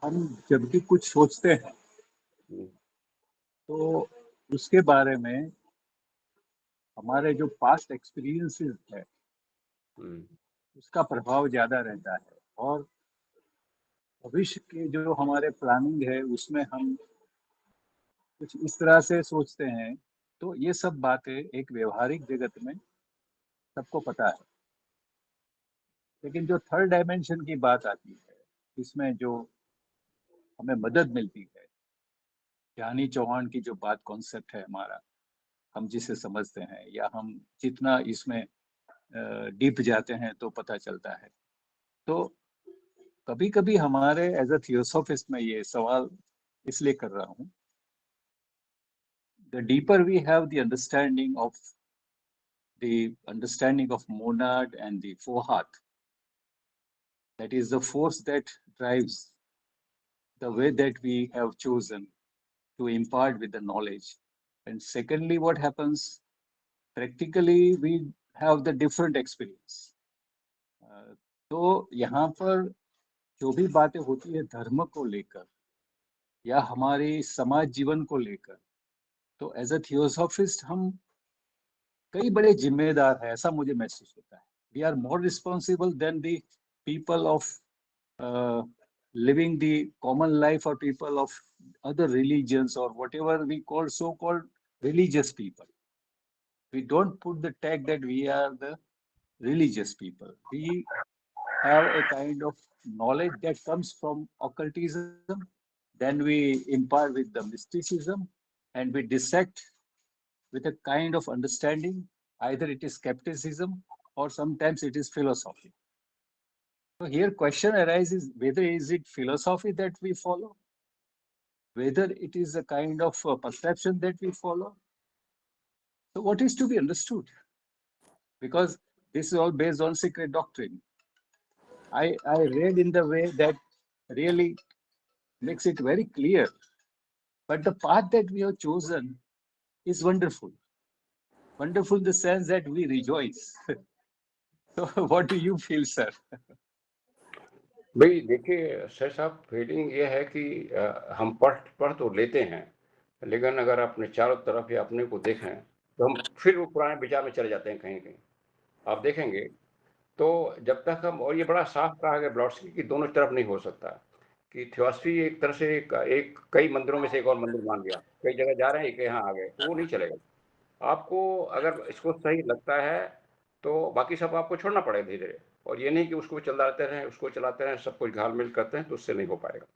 Speaker 4: हम जब भी कुछ सोचते हैं तो उसके बारे में हमारे जो पास्ट एक्सपीरियंसेस है उसका प्रभाव ज्यादा रहता है, और भविष्य के जो हमारे प्लानिंग है उसमें हम कुछ इस तरह से सोचते हैं। तो ये सब बातें एक व्यवहारिक जगत में सबको पता है, लेकिन जो थर्ड डायमेंशन की बात आती है, इसमें जो हमें मदद मिलती है, ज्ञानी चौहान की जो बात कॉन्सेप्ट है हमारा, हम जिसे समझते हैं या हम जितना इसमें डीप जाते हैं तो पता चलता है। तो कभी कभी हमारे एज अ थियोसॉफिस्ट में ये सवाल इसलिए कर रहा हूँ, the deeper we have the understanding of monad and the foreheart, that is the force that drives the way that we have chosen to impart with the knowledge. And secondly, what happens practically, we have the different experience. तो यहाँ पर जो भी बातें होती है धर्म को लेकर या हमारे समाज जीवन को लेकर, तो एज अ थियोसॉफिस्ट हम कई बड़े जिम्मेदार हैं, ऐसा मुझे महसूस होता है। We are more responsible than the people of living the common life, or people of other religions, or whatever we call so-called religious people. We don't put the tag that we are the religious people. We have a kind of knowledge that comes from occultism, then we impart with the mysticism, and we dissect with a kind of understanding. Either it is skepticism or sometimes it is philosophy. So here question arises whether is it philosophy that we follow, whether it is a kind of perception that we follow. So what is to be understood? Because this is all based on secret doctrine. I read in the way that really makes it very clear. But the path that we have chosen is wonderful. Wonderful in the sense that we rejoice. So what do you feel, sir?
Speaker 2: भाई देखिए sir साहब, feeling ये है कि हम पढ़ तो लेते हैं, लेकिन अगर अपने चारों तरफ या अपने को देखें तो हम फिर वो पुराने विचार में चले जाते हैं कहीं कहीं। आप देखेंगे तो जब तक हम, और ये बड़ा साफ कहा गया ब्लॉट्सकी कि दोनों तरफ नहीं हो सकता, कि थियोसफी एक तरह से एक कई मंदिरों में से एक और मंदिर मान लिया, कई जगह जा रहे हैं, एक यहाँ आ गए, तो वो नहीं चलेगा। आपको अगर इसको सही लगता है तो बाकी सब आपको छोड़ना पड़ेगा धीरे धीरे, और ये नहीं कि उसको चलाते रहें, उसको चलाते रहें, सब कुछ घाल मिल करते हैं, तो उससे नहीं हो पाएगा।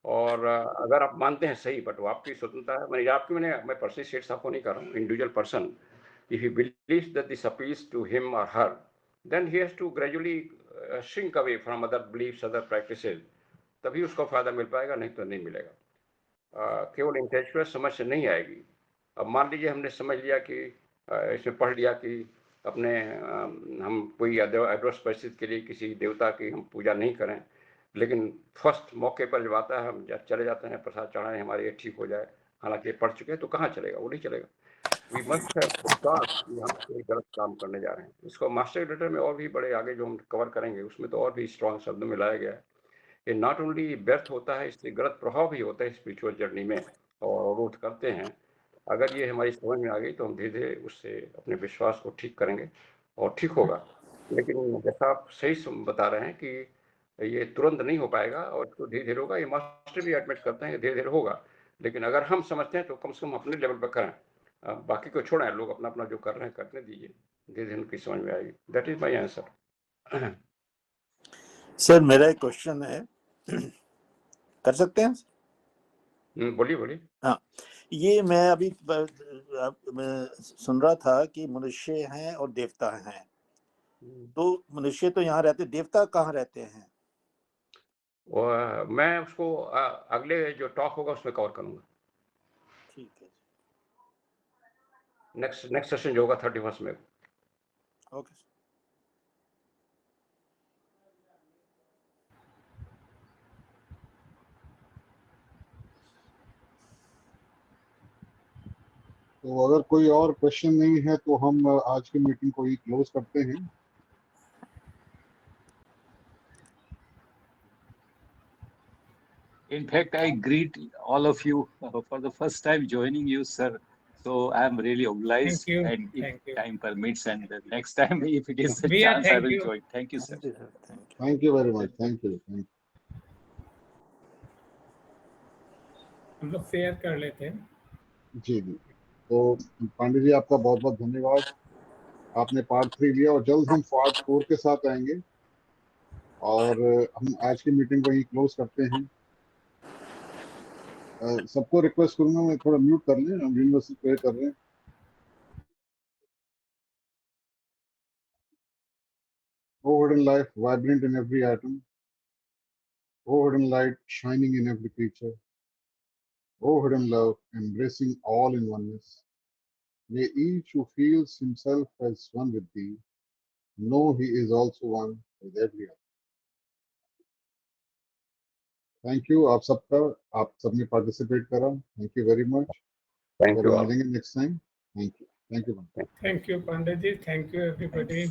Speaker 2: और अगर आप मानते हैं सही, बट वो आपकी स्वतंत्रता है। मैं पर्सनली स्टेट्स आपको नहीं कर रहा हूँ, individual person, if he believes that this appeals to him or her, then he has to gradually shrink away from other beliefs, other practices, तभी उसको फायदा मिल पाएगा, नहीं तो नहीं मिलेगा। केवल इंटेलेक्चुअल समझ से नहीं आएगी। अब मान लीजिए हमने समझ लिया कि इसमें पढ़ लिया कि अपने हम कोई एडवर्स परिस्थिति के लिए किसी देवता की हम पूजा नहीं करें, लेकिन फर्स्ट मौके पर जब आता है हम चले जाते हैं प्रसाद चढ़ाने, हमारे ये ठीक हो जाए, हालांकि पढ़ चुके हैं, तो कहाँ चलेगा, वो नहीं चलेगा। वी मस्ट हैव थॉट कि हम कोई गलत काम करने जा रहे हैं। इसको मास्टर लेटर में और भी बड़े आगे जो हम कवर करेंगे उसमें तो और भी स्ट्रॉन्ग शब्दों में लाया गया है। ये नॉट ओनली व्यर्थ होता है, इससे गलत प्रभाव भी होता है स्पिरिचुअल जर्नी में, और अवरोध करते हैं। अगर ये हमारी समझ में आ गई तो हम धीरे धीरे उससे अपने विश्वास को ठीक करेंगे और ठीक होगा। लेकिन जैसा आप सही बता रहे हैं कि ये तुरंत नहीं हो पाएगा और इसको धीरे धीरे होगा। ये मास्टर भी एडमिट करते हैं धीरे धीरे होगा, लेकिन अगर हम समझते हैं तो कम से कम अपने लेवल पर करें, बाकी को छोड़ें, लोग अपना अपना जो कर रहे हैं करने दीजिए, धीरे धीरे उनकी समझ में आएगी। That is my answer.
Speaker 5: Sir मेरा एक क्वेश्चन है, कर सकते हैं?
Speaker 2: बोलिए बोलिए।
Speaker 5: हाँ, ये मैं अभी मैं सुन रहा था कि मनुष्य हैं और देवता हैं, तो मनुष्य तो यहाँ रहते, देवता कहाँ रहते हैं?
Speaker 2: मैं उसको अगले जो टॉक होगा उसमें कवर करूंगा।
Speaker 5: ठीक है,
Speaker 2: नेक्स्ट सेशन जो होगा 31 में।
Speaker 5: ओके।
Speaker 1: तो अगर कोई और क्वेश्चन नहीं है तो हम आज की मीटिंग को ही क्लोज करते हैं।
Speaker 4: In fact, I greet all of you for the first time joining you, sir. So I am really obliged, and if time permits, and the next time if it is a chance, I will join. Thank you, sir.
Speaker 1: Thank you very much. Thank you.
Speaker 3: हम लोग fair कर लेते हैं।
Speaker 1: जी जी, तो पांडे जी आपका बहुत बहुत धन्यवाद, आपने पार्ट 3 लिया और जल्द हम पार्ट 4 के साथ आएंगे, और हम आज की मीटिंग को ही क्लोज करते हैं। सबको रिक्वेस्ट करूंगा, मैं थोड़ा म्यूट कर लें, हम यूनिवर्सल प्रे कर रहे हैं। O hidden life vibrant in every atom, O hidden light shining in every creature, O hidden love embracing all in oneness, may each who feels himself as one with thee know he is also one with every other. Thank you आप सबका, आप सबने participate करा, thank you very much.
Speaker 2: Thank you.
Speaker 1: मिलेंगे next time. Thank you.
Speaker 3: Thank you Pandey ji, thank you everybody.